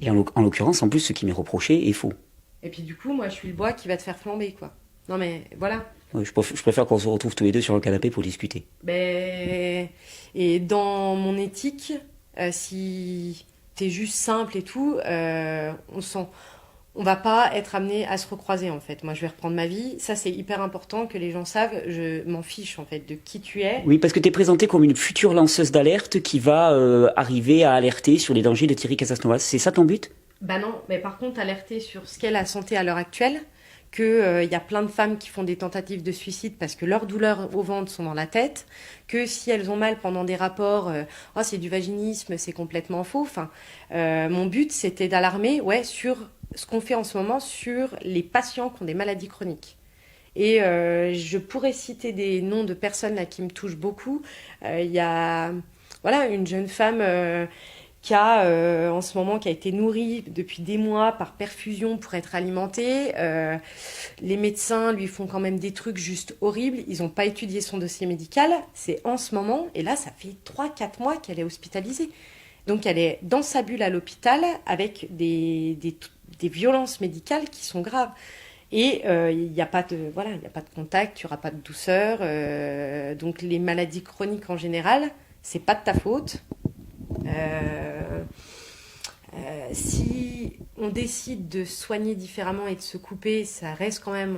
Et en l'occurrence, en plus, ce qui m'est reproché est faux. Et puis du coup, moi, je suis le bois qui va te faire flamber, quoi. Non, mais voilà. Ouais, je préfère qu'on se retrouve tous les deux sur le canapé pour discuter. Et dans mon éthique, si t'es juste simple et tout, on va pas être amené à se recroiser, en fait. Moi, je vais reprendre ma vie. Ça, c'est hyper important que les gens savent. Je m'en fiche, en fait, de qui tu es. Oui, parce que tu es présentée comme une future lanceuse d'alerte qui va arriver à alerter sur les dangers de Thierry Casasnovas. C'est ça ton but? Bah non, mais par contre, alerter sur ce qu'est la santé à l'heure actuelle, qu'il y a plein de femmes qui font des tentatives de suicide parce que leurs douleurs au ventre sont dans la tête, que si elles ont mal pendant des rapports, c'est du vaginisme, c'est complètement faux. Enfin, mon but, c'était d'alarmer sur ce qu'on fait en ce moment sur les patients qui ont des maladies chroniques. Et je pourrais citer des noms de personnes là qui me touchent beaucoup. Il y a une jeune femme qui a en ce moment qui a été nourrie depuis des mois par perfusion pour être alimentée. Les médecins lui font quand même des trucs juste horribles. Ils n'ont pas étudié son dossier médical. C'est en ce moment, et là ça fait 3-4 mois qu'elle est hospitalisée. Donc elle est dans sa bulle à l'hôpital avec des violences médicales qui sont graves. Et il n'y a pas de contact, il n'y aura pas de douceur. Donc les maladies chroniques en général, c'est pas de ta faute. Si on décide de soigner différemment et de se couper, ça reste quand même,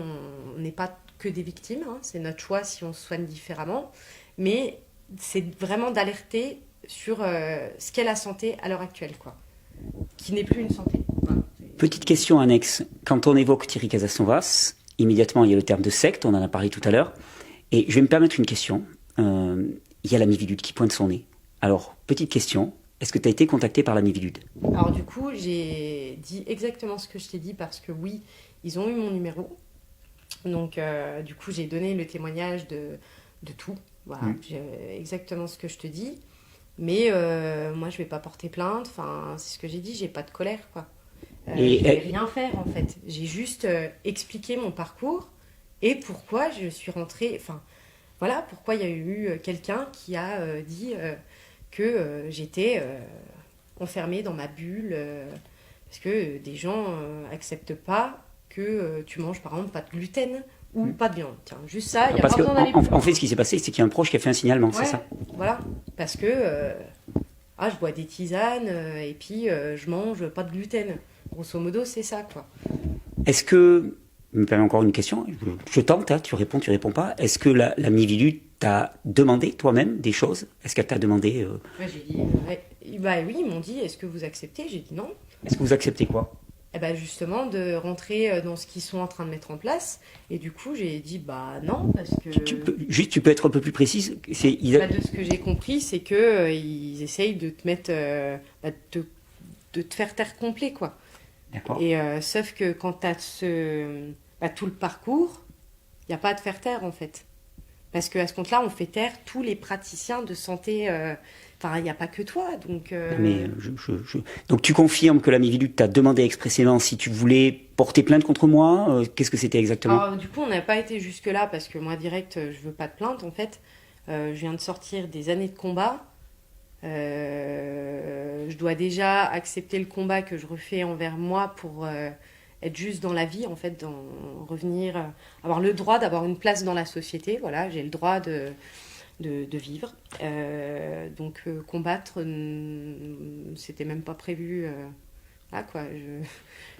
on n'est pas que des victimes, hein, c'est notre choix si on se soigne différemment, mais c'est vraiment d'alerter sur ce qu'est la santé à l'heure actuelle, quoi, qui n'est plus une santé. Voilà. Petite question annexe, quand on évoque Thierry Casasnovas, immédiatement il y a le terme de secte, on en a parlé tout à l'heure, et je vais me permettre une question, il y a la Miviludes qui pointe son nez. Alors, petite question, est-ce que tu as été contacté par la Miviludes? Alors du coup, j'ai dit exactement ce que je t'ai dit parce que oui, ils ont eu mon numéro. Donc du coup, j'ai donné le témoignage de tout. Voilà, exactement ce que je te dis. Mais moi, je vais pas porter plainte. Enfin, c'est ce que j'ai dit, j'ai pas de colère, quoi. Je vais rien faire, en fait. J'ai juste expliqué mon parcours et pourquoi je suis rentrée... Enfin, voilà, pourquoi il y a eu quelqu'un qui a dit... que j'étais enfermée dans ma bulle parce que des gens acceptent pas que tu manges par exemple pas de gluten ou pas de viande. Tiens, juste ça, il y a parce pas besoin d'aller plus loin. En fait, ce qui s'est passé, c'est qu'il y a un proche qui a fait un signalement, c'est ça? Voilà, parce que je bois des tisanes et puis je mange pas de gluten. Grosso modo, c'est ça, quoi. Est-ce que, je me permets encore une question, je tente, hein, tu réponds pas, est-ce que la Miviludes t'a demandé toi-même des choses? Est-ce qu'elle t'a demandé J'ai dit, oui, ils m'ont dit, est-ce que vous acceptez? J'ai dit non. Est-ce que vous acceptez quoi? eh ben justement, de rentrer dans ce qu'ils sont en train de mettre en place. Et du coup, j'ai dit, bah non, parce que... Tu peux être un peu plus précise? De ce que j'ai compris, c'est que ils essayent de te mettre... de te faire taire complet, quoi. D'accord. Et sauf que quand tu as tout le parcours, il n'y a pas à te faire taire, en fait. Parce qu'à ce compte-là, on fait taire tous les praticiens de santé. Enfin, il n'y a pas que toi. Donc, Mais donc tu confirmes que la Miviludes t'a demandé expressément si tu voulais porter plainte contre moi? Qu'est-ce que c'était exactement? Alors, du coup, on n'a pas été jusque-là parce que moi, direct, je veux pas de plainte, en fait. Je viens de sortir des années de combat. Je dois déjà accepter le combat que je refais envers moi pour être juste dans la vie, en fait, revenir, avoir le droit d'avoir une place dans la société. Voilà, j'ai le droit de vivre. Donc combattre, c'était même pas prévu. Là, quoi.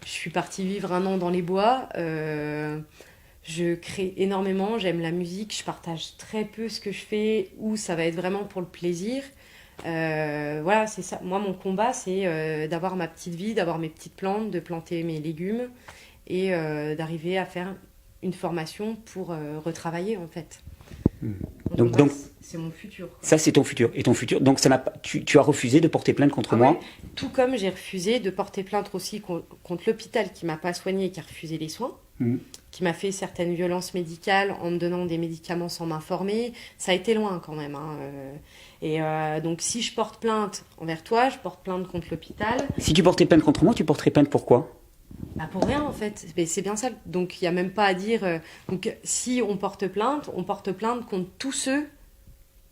Je suis partie vivre 1 an dans les bois. Je crée énormément, j'aime la musique, je partage très peu ce que je fais, ou ça va être vraiment pour le plaisir. Voilà, c'est ça. Moi, mon combat, c'est d'avoir ma petite vie, d'avoir mes petites plantes, de planter mes légumes et d'arriver à faire une formation pour retravailler, en fait. Donc, c'est mon futur, quoi. Ça, c'est ton futur. Et ton futur, donc tu as refusé de porter plainte contre moi? Ouais. Tout comme j'ai refusé de porter plainte aussi contre l'hôpital qui m'a pas soigné et qui a refusé les soins. Qui m'a fait certaines violences médicales en me donnant des médicaments sans m'informer. Ça a été loin quand même. Et donc si je porte plainte envers toi, je porte plainte contre l'hôpital. Si tu portais plainte contre moi, tu porterais plainte pourquoi? Bah pour rien en fait. Mais c'est bien ça. Donc il n'y a même pas à dire... donc si on porte plainte contre tous ceux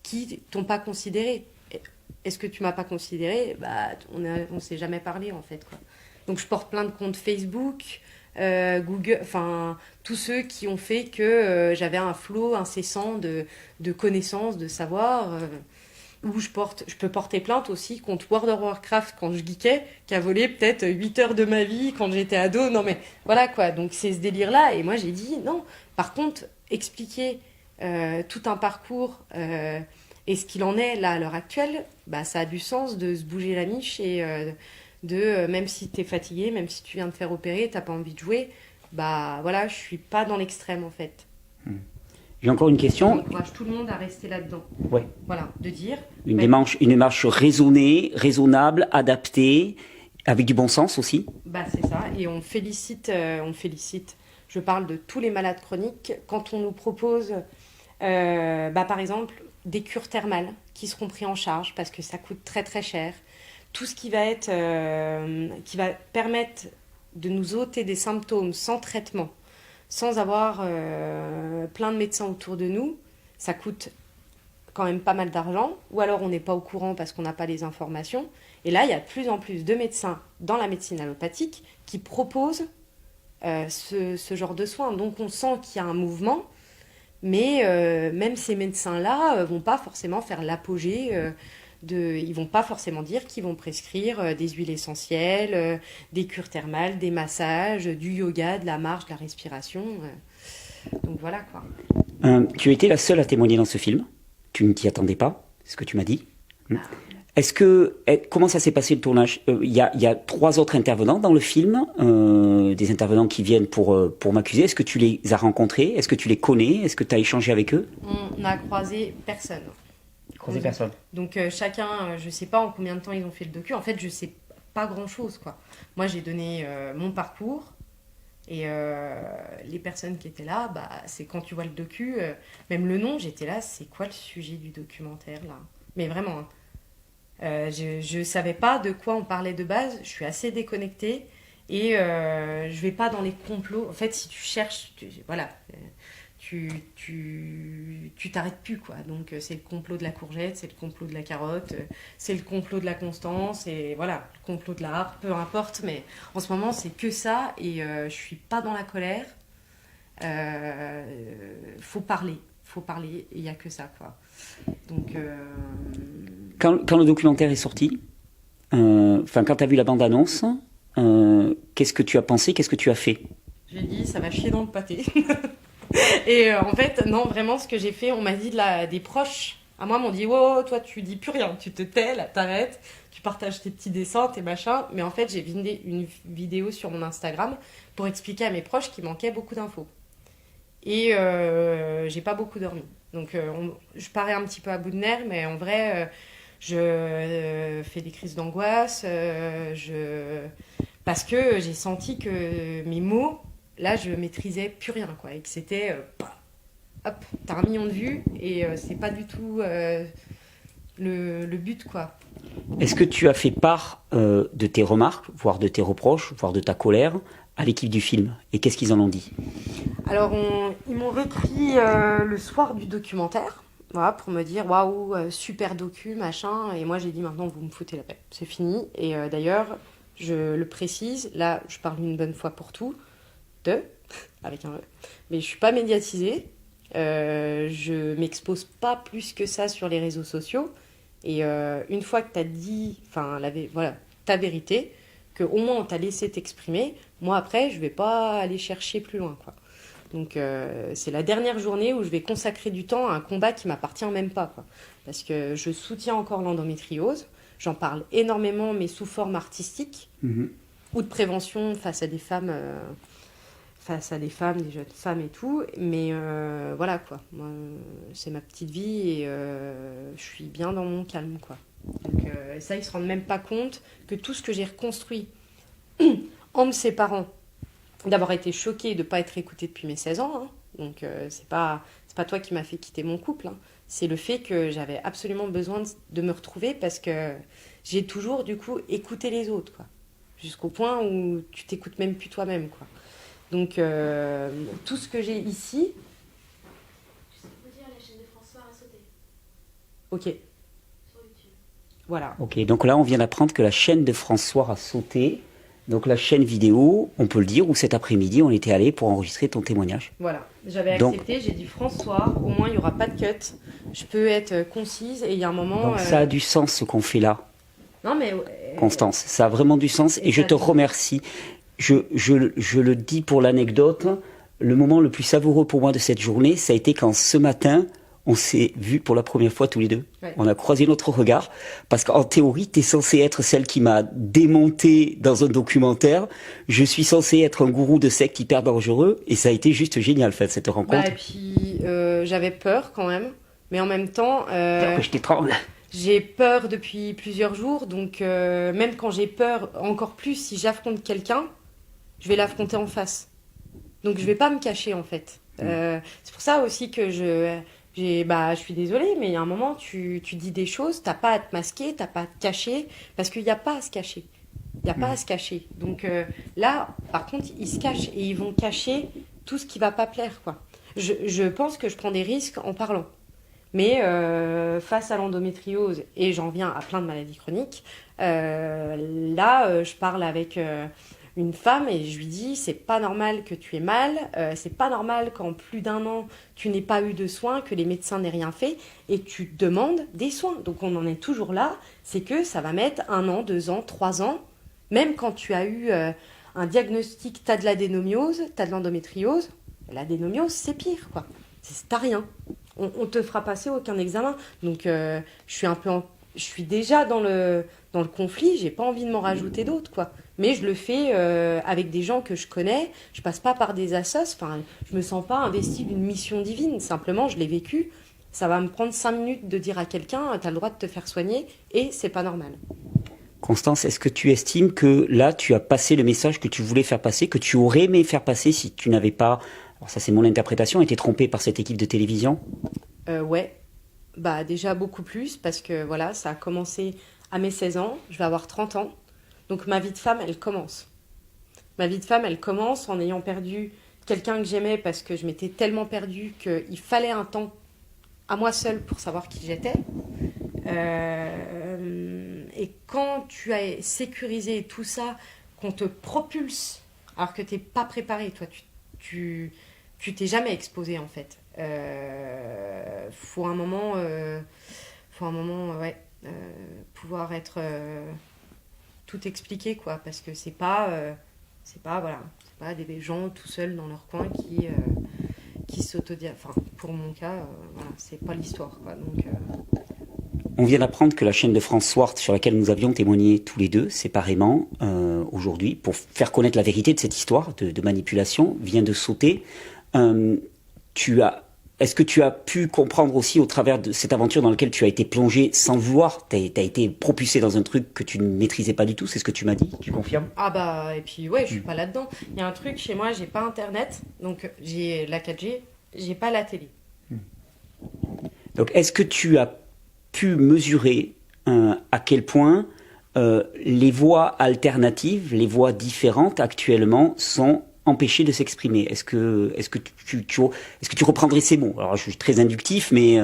qui t'ont pas considéré. Est-ce que tu m'as pas considéré? Bah on s'est jamais parlé en fait, quoi. Donc je porte plainte contre Facebook... Google, enfin tous ceux qui ont fait que j'avais un flot incessant de connaissances, de savoir. Où je peux porter plainte aussi contre World of Warcraft quand je geekais, qui a volé peut-être 8 heures de ma vie quand j'étais ado. Non mais voilà quoi, donc c'est ce délire-là. Et moi j'ai dit non. Par contre, expliquer tout un parcours et ce qu'il en est là à l'heure actuelle, bah, ça a du sens de se bouger la miche et même si t'es fatigué, même si tu viens de faire opérer, t'as pas envie de jouer, bah voilà, je suis pas dans l'extrême en fait. J'ai encore une question. J'encourage tout le monde à rester là-dedans. Ouais. Voilà, de dire... Une démarche raisonnée, raisonnable, adaptée, avec du bon sens aussi. Bah c'est ça, et on félicite, je parle de tous les malades chroniques, quand on nous propose, par exemple, des cures thermales qui seront prises en charge parce que ça coûte très très cher. Tout ce qui va être, qui va permettre de nous ôter des symptômes sans traitement, sans avoir plein de médecins autour de nous, ça coûte quand même pas mal d'argent, ou alors on n'est pas au courant parce qu'on n'a pas les informations. Et là, il y a de plus en plus de médecins dans la médecine allopathique qui proposent ce genre de soins. Donc on sent qu'il y a un mouvement, mais même ces médecins-là vont pas forcément faire l'apogée ils vont pas forcément dire qu'ils vont prescrire des huiles essentielles, des cures thermales, des massages, du yoga, de la marche, de la respiration. Donc voilà quoi. Tu as été la seule à témoigner dans ce film. Tu ne t'y attendais pas, c'est ce que tu m'as dit. Comment ça s'est passé le tournage? Il y a 3 autres intervenants dans le film, des intervenants qui viennent pour m'accuser. Est-ce que tu les as rencontrés? Est-ce que tu les connais? Est-ce que tu as échangé avec eux? On n'a croisé personne. Personne. Donc chacun, je sais pas en combien de temps ils ont fait le docu. En fait, je sais pas grand-chose, quoi. Moi, j'ai donné mon parcours et les personnes qui étaient là, bah, c'est quand tu vois le docu, même le nom, j'étais là, c'est quoi le sujet du documentaire, là? Mais vraiment, hein. Je savais pas de quoi on parlait de base, je suis assez déconnectée et je vais pas dans les complots. En fait, si tu cherches, voilà... tu t'arrêtes plus, quoi. Donc c'est le complot de la courgette, c'est le complot de la carotte, c'est le complot de la constance et voilà, le complot de la harpe, peu importe, mais en ce moment c'est que ça et je suis pas dans la colère. Faut parler, il y a que ça, quoi. Donc quand le documentaire est sorti, quand tu as vu la bande-annonce, qu'est-ce que tu as pensé, qu'est-ce que tu as fait? J'ai dit ça va chier dans le pâté. Et en fait, non, vraiment, ce que j'ai fait, on m'a dit des proches, À moi, m'ont dit, oh, toi, tu dis plus rien, tu te tais, là, t'arrêtes, tu partages tes petits dessins, tes machins. Mais en fait, j'ai vidé une vidéo sur mon Instagram pour expliquer à mes proches qu'il manquait beaucoup d'infos. Et j'ai pas beaucoup dormi. Donc, je parais un petit peu à bout de nerfs, mais en vrai, je fais des crises d'angoisse. Parce que j'ai senti que mes mots, là, je maîtrisais plus rien, quoi. Et que c'était, hop, t'as 1 million de vues et c'est pas du tout le but, quoi. Est-ce que tu as fait part de tes remarques, voire de tes reproches, voire de ta colère à l'équipe du film? Et qu'est-ce qu'ils en ont dit? Alors, ils m'ont réécrit le soir du documentaire, voilà, pour me dire waouh, super docu, machin. Et moi, j'ai dit maintenant, vous me foutez la paix, c'est fini. Et d'ailleurs, je le précise, là, je parle une bonne fois pour tout, avec un E, mais je suis pas médiatisée, je m'expose pas plus que ça sur les réseaux sociaux. Et une fois que tu as dit, enfin, voilà, ta vérité, qu'au moins on t'a laissé t'exprimer, moi après, je vais pas aller chercher plus loin, quoi. Donc c'est la dernière journée où je vais consacrer du temps à un combat qui m'appartient même pas, quoi. Parce que je soutiens encore l'endométriose, j'en parle énormément, mais sous forme artistique, ou de prévention face à des femmes, des jeunes femmes et tout. Mais voilà, quoi. Moi, c'est ma petite vie et je suis bien dans mon calme, quoi. Donc ça, ils se rendent même pas compte que tout ce que j'ai reconstruit en me séparant, d'avoir été choquée de ne pas être écoutée depuis mes 16 ans, hein. Donc c'est pas toi qui m'as fait quitter mon couple, hein. C'est le fait que j'avais absolument besoin de me retrouver parce que j'ai toujours du coup écouté les autres, quoi. Jusqu'au point où tu t'écoutes même plus toi-même, quoi. Donc tout ce que j'ai ici... Je sais vous dire, la chaîne de François a sauté Ok. sur YouTube. Voilà. Ok, donc là on vient d'apprendre que la chaîne de François a sauté. Donc la chaîne vidéo, on peut le dire, où cet après-midi on était allé pour enregistrer ton témoignage. Voilà, j'avais Donc- accepté, j'ai dit François, au moins il n'y aura pas de cut, je peux être concise et il y a un moment... Donc ça a du sens ce qu'on fait là, Non mais... Constance. Ça a vraiment du sens et Et je ça te a du- remercie. Je le dis pour l'anecdote, le moment le plus savoureux pour moi de cette journée, ça a été quand ce matin, on s'est vus pour la première fois tous les deux. Ouais. On a croisé notre regard, parce qu'en théorie, tu es censée être celle qui m'a démonté dans un documentaire. Je suis censé être un gourou de secte hyper dangereux, et ça a été juste génial, en fait, cette Bah, rencontre. et puis j'avais peur quand même, mais en même temps, Alors que je t'étrangle. j'ai peur depuis plusieurs jours, donc même quand j'ai peur, encore plus si j'affronte quelqu'un, je vais l'affronter en face. Donc je vais pas me cacher en fait. C'est pour ça aussi que je suis désolée, mais il y a un moment, tu dis des choses, t'as pas à te masquer, t'as pas à te cacher, parce qu'il n'y a pas à se cacher. Il n'y a pas à se cacher. Donc là, par contre, ils se cachent et ils vont cacher tout ce qui va pas plaire, quoi. Je pense que je prends des risques en parlant. Mais face à l'endométriose, et j'en viens à plein de maladies chroniques, je parle avec une femme et je lui dis c'est pas normal que tu aies mal, c'est pas normal qu'en plus d'1 an tu n'aies pas eu de soins, que les médecins n'aient rien fait et tu demandes des soins. Donc on en est toujours là, c'est que ça va mettre 1 an, 2 ans, 3 ans, même quand tu as eu un diagnostic, t'as de l'adénomiose, t'as de l'endométriose, l'adénomiose c'est pire, quoi. T'as rien. On te fera passer aucun examen. Donc je suis déjà dans le conflit, j'ai pas envie de m'en rajouter d'autres, quoi. Mais je le fais avec des gens que je connais, je passe pas par des assos, enfin, je me sens pas investie d'une mission divine, simplement je l'ai vécu. Ça va me prendre 5 minutes de dire à quelqu'un, t'as le droit de te faire soigner, et c'est pas normal. Constance, est-ce que tu estimes que là, tu as passé le message que tu voulais faire passer, que tu aurais aimé faire passer si tu n'avais pas, alors ça c'est mon interprétation, été trompé par cette équipe de télévision? Ouais, bah déjà beaucoup plus, parce que voilà, ça a commencé à mes 16 ans, je vais avoir 30 ans, donc ma vie de femme, elle commence. Ma vie de femme, elle commence en ayant perdu quelqu'un que j'aimais parce que je m'étais tellement perdue qu'il fallait un temps à moi seule pour savoir qui j'étais. Et quand tu as sécurisé tout ça, qu'on te propulse, alors que tu n'es pas préparé, toi, tu t'es jamais exposé en fait. Faut un moment, ouais, pouvoir être tout expliquer, quoi, parce que c'est pas voilà, c'est pas des gens tout seuls dans leur coin qui s'autodiagnostique. Enfin, pour mon cas, voilà, c'est pas l'histoire, quoi. Donc, On vient d'apprendre que la chaîne de France Swart, sur laquelle nous avions témoigné tous les deux séparément aujourd'hui, pour faire connaître la vérité de cette histoire de manipulation, vient de sauter. Est-ce que tu as pu comprendre aussi au travers de cette aventure dans laquelle tu as été plongé sans le vouloir, t'as été propulsé dans un truc que tu ne maîtrisais pas du tout, c'est ce que tu m'as dit, tu confirmes? ah bah, et puis ouais, je suis pas là-dedans. Il y a un truc chez moi, j'ai pas internet, donc j'ai la 4G, j'ai pas la télé. Donc est-ce que tu as pu mesurer à quel point les voix alternatives, les voix différentes actuellement sont empêchées de s'exprimer? Est-ce que tu reprendrais ces mots? Alors je suis très inductif, mais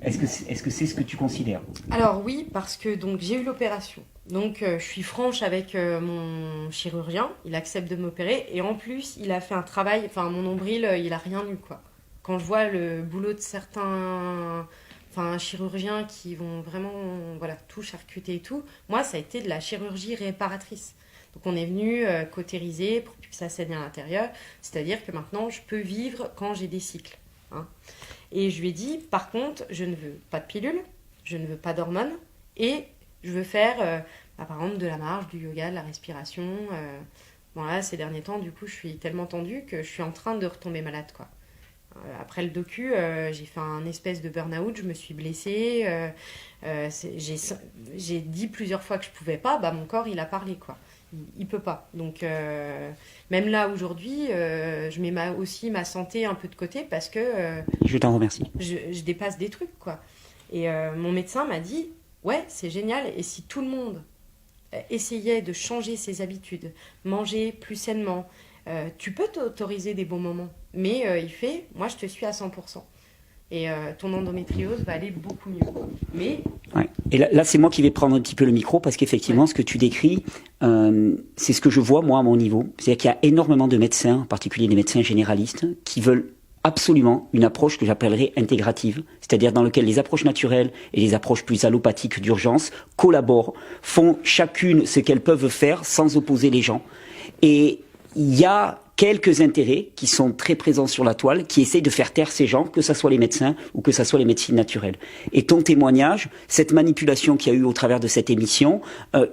est-ce que c'est ce que tu considères? Alors oui, parce que donc j'ai eu l'opération. Donc je suis franche avec mon chirurgien, il accepte de m'opérer et en plus il a fait un travail, enfin mon nombril il a rien eu quoi. Quand je vois le boulot de certains chirurgiens qui vont vraiment voilà, tout charcuter et tout, moi ça a été de la chirurgie réparatrice. Donc on est venu cautériser pour que ça saigne à l'intérieur, c'est-à-dire que maintenant je peux vivre quand j'ai des cycles. Hein. Et je lui ai dit, par contre, je ne veux pas de pilule, je ne veux pas d'hormones et je veux faire par exemple de la marche, du yoga, de la respiration. Voilà, ces derniers temps, du coup, je suis tellement tendue que je suis en train de retomber malade, quoi. Après le docu, j'ai fait un espèce de burn-out, je me suis blessée, j'ai dit plusieurs fois que je pouvais pas, bah mon corps il a parlé quoi, il peut pas. Donc même là aujourd'hui, je mets aussi ma santé un peu de côté parce que Je t'en remercie. je dépasse des trucs quoi. Et mon médecin m'a dit ouais c'est génial et si tout le monde essayait de changer ses habitudes, manger plus sainement, tu peux t'autoriser des bons moments. Mais il fait, moi je te suis à 100%. Et ton endométriose va aller beaucoup mieux. Mais... Ouais. Et là c'est moi qui vais prendre un petit peu le micro parce qu'effectivement, Ouais. ce que tu décris, c'est ce que je vois moi à mon niveau. C'est-à-dire qu'il y a énormément de médecins, en particulier des médecins généralistes, qui veulent absolument une approche que j'appellerais intégrative, c'est-à-dire dans laquelle les approches naturelles et les approches plus allopathiques d'urgence collaborent, font chacune ce qu'elles peuvent faire sans opposer les gens. Et il y a quelques intérêts qui sont très présents sur la toile, qui essayent de faire taire ces gens, que ce soit les médecins ou que ce soit les médecines naturelles. Et ton témoignage, cette manipulation qu'il y a eu au travers de cette émission,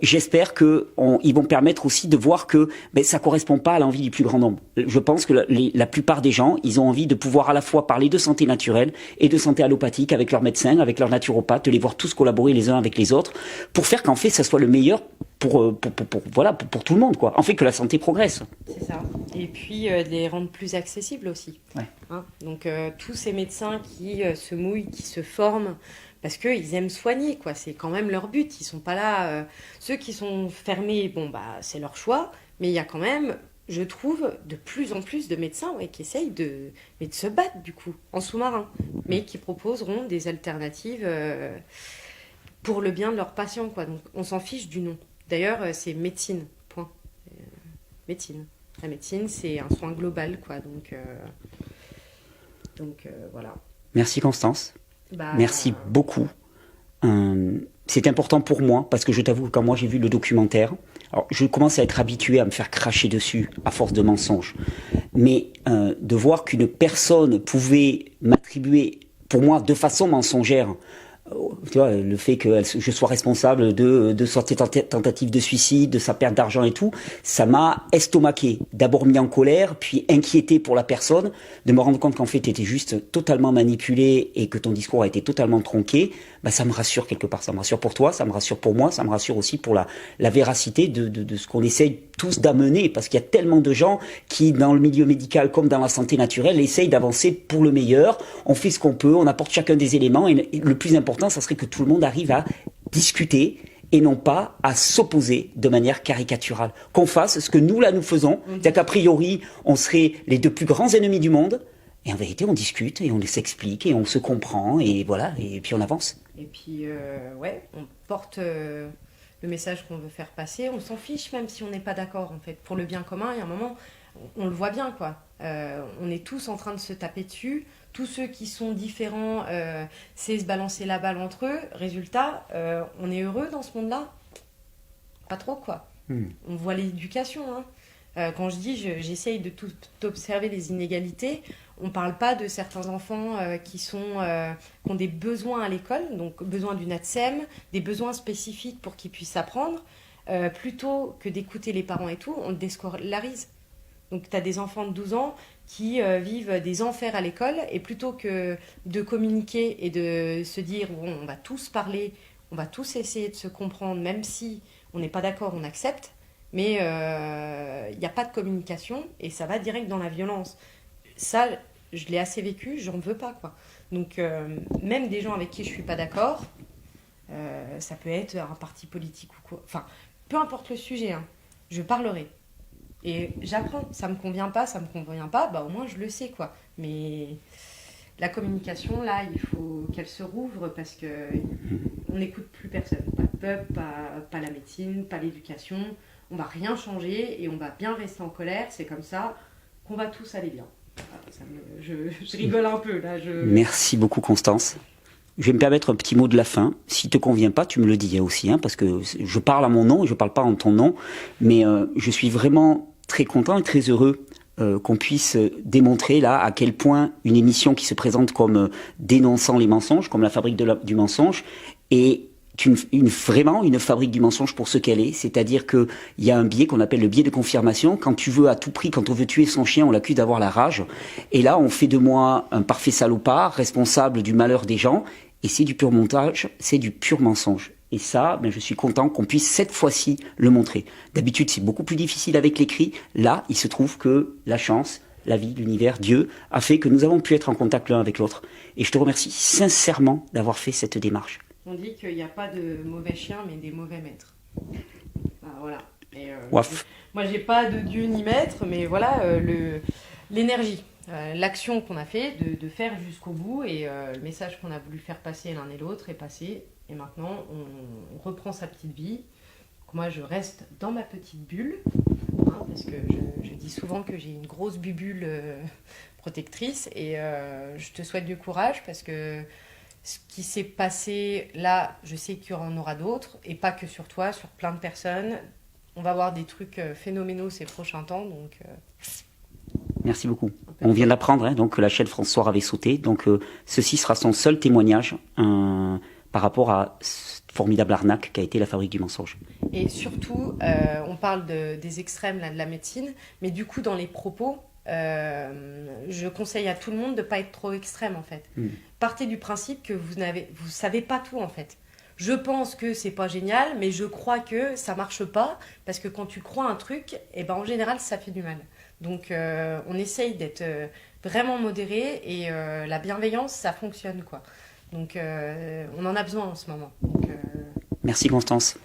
j'espère qu'ils vont permettre aussi de voir que ça correspond pas à l'envie du plus grand nombre. Je pense que la plupart des gens, ils ont envie de pouvoir à la fois parler de santé naturelle et de santé allopathique avec leurs médecins, avec leurs naturopathes, de les voir tous collaborer les uns avec les autres, pour faire qu'en fait, ça soit le meilleur pour tout le monde, quoi. En fait, que la santé progresse. C'est ça. Et puis de les rendre plus accessibles aussi. Ouais. Hein, donc tous ces médecins qui se mouillent, qui se forment, parce qu'ils aiment soigner, quoi. C'est quand même leur but. Ils sont pas là. Ceux qui sont fermés, bon bah c'est leur choix. Mais il y a quand même, je trouve, de plus en plus de médecins qui essayent de se battre du coup en sous-marin, mais qui proposeront des alternatives pour le bien de leurs patients, quoi. Donc on s'en fiche du nom. D'ailleurs, c'est médecine. Point. Médecine. La médecine, c'est un soin global, quoi. Donc voilà. Merci Constance. Bah, Merci beaucoup. C'est important pour moi parce que je t'avoue que quand moi j'ai vu le documentaire, alors je commence à être habitué à me faire cracher dessus à force de mensonges, mais de voir qu'une personne pouvait m'attribuer, pour moi, de façon mensongère, tu vois, le fait que je sois responsable de sa tentative de suicide, de sa perte d'argent et tout, ça m'a estomaqué. D'abord mis en colère, puis inquiété pour la personne, de me rendre compte qu'en fait, tu étais juste totalement manipulé et que ton discours a été totalement tronqué. Ça me rassure quelque part. Ça me rassure pour toi, ça me rassure pour moi, ça me rassure aussi pour la véracité de ce qu'on essaye tous d'amener, parce qu'il y a tellement de gens qui, dans le milieu médical comme dans la santé naturelle, essayent d'avancer pour le meilleur. On fait ce qu'on peut, on apporte chacun des éléments, et le plus important, ça serait que tout le monde arrive à discuter et non pas à s'opposer de manière caricaturale. Qu'on fasse ce que nous, là, nous faisons, c'est-à-dire qu'a priori, on serait les deux plus grands ennemis du monde, et en vérité, on discute, et on s'explique, et on se comprend, et voilà, et puis on avance. Et puis, on porte le message qu'on veut faire passer. On s'en fiche même si on n'est pas d'accord, en fait. Pour le bien commun, il y a un moment, on le voit bien, quoi. On est tous en train de se taper dessus. Tous ceux qui sont différents, c'est se balancer la balle entre eux. Résultat, on est heureux dans ce monde-là? Pas trop, quoi. On voit l'éducation, hein. Quand je dis j'essaye de tout observer les inégalités, on ne parle pas de certains enfants qui ont des besoins à l'école, donc besoin d'une ATSEM, des besoins spécifiques pour qu'ils puissent apprendre. Plutôt que d'écouter les parents et tout, on le déscolarise. Donc tu as des enfants de 12 ans qui vivent des enfers à l'école, et plutôt que de communiquer et de se dire bon, on va tous parler, on va tous essayer de se comprendre, même si on n'est pas d'accord, on accepte, mais il n'y a pas de communication et ça va direct dans la violence. Ça, je l'ai assez vécu, j'en veux pas, quoi. Donc même des gens avec qui je suis pas d'accord, ça peut être un parti politique ou quoi, enfin peu importe le sujet, hein, je parlerai. Et j'apprends, ça me convient pas, bah au moins je le sais, quoi. Mais la communication, là, il faut qu'elle se rouvre parce que on n'écoute plus personne. Pas le peuple, pas la médecine, pas l'éducation. On va rien changer et on va bien rester en colère. C'est comme ça qu'on va tous aller bien. Je rigole un peu, là. Merci beaucoup, Constance. Je vais me permettre un petit mot de la fin. Si te convient pas, tu me le dis aussi, hein, parce que je parle à mon nom et je parle pas en ton nom. Mais je suis vraiment très content et très heureux qu'on puisse démontrer là à quel point une émission qui se présente comme dénonçant les mensonges, comme la fabrique du mensonge, est vraiment une fabrique du mensonge pour ce qu'elle est. C'est-à-dire qu'il y a un biais qu'on appelle le biais de confirmation. Quand tu veux à tout prix, quand on veut tuer son chien, on l'accuse d'avoir la rage. Et là, on fait de moi un parfait salopard, responsable du malheur des gens. Et c'est du pur montage, c'est du pur mensonge. Et ça, je suis content qu'on puisse cette fois-ci le montrer. D'habitude, c'est beaucoup plus difficile avec l'écrit. Là, il se trouve que la chance, la vie, l'univers, Dieu, a fait que nous avons pu être en contact l'un avec l'autre. Et je te remercie sincèrement d'avoir fait cette démarche. On dit qu'il n'y a pas de mauvais chiens, mais des mauvais maîtres. Voilà. Et, moi, j'ai pas de Dieu ni maître, mais voilà, l'énergie. L'action qu'on a fait, de faire jusqu'au bout, et le message qu'on a voulu faire passer l'un et l'autre est passé, et maintenant on reprend sa petite vie. Donc moi je reste dans ma petite bulle, hein, parce que je dis souvent que j'ai une grosse bulle protectrice, et je te souhaite du courage, parce que ce qui s'est passé là, je sais qu'il y en aura d'autres, et pas que sur toi, sur plein de personnes. On va voir des trucs phénoménaux ces prochains temps, donc... Merci beaucoup. On vient d'apprendre donc que la chaîne France Soir avait sauté. Donc ceci sera son seul témoignage par rapport à cette formidable arnaque qu'a été la fabrique du mensonge. Et surtout, on parle des extrêmes là, de la médecine, mais du coup dans les propos, je conseille à tout le monde de ne pas être trop extrême en fait. Partez du principe que vous savez pas tout en fait. Je pense que c'est pas génial, mais je crois que ça marche pas, parce que quand tu crois un truc, en général ça fait du mal. Donc on essaye d'être vraiment modéré, et la bienveillance, ça fonctionne, quoi. Donc on en a besoin en ce moment. Donc, Merci Constance.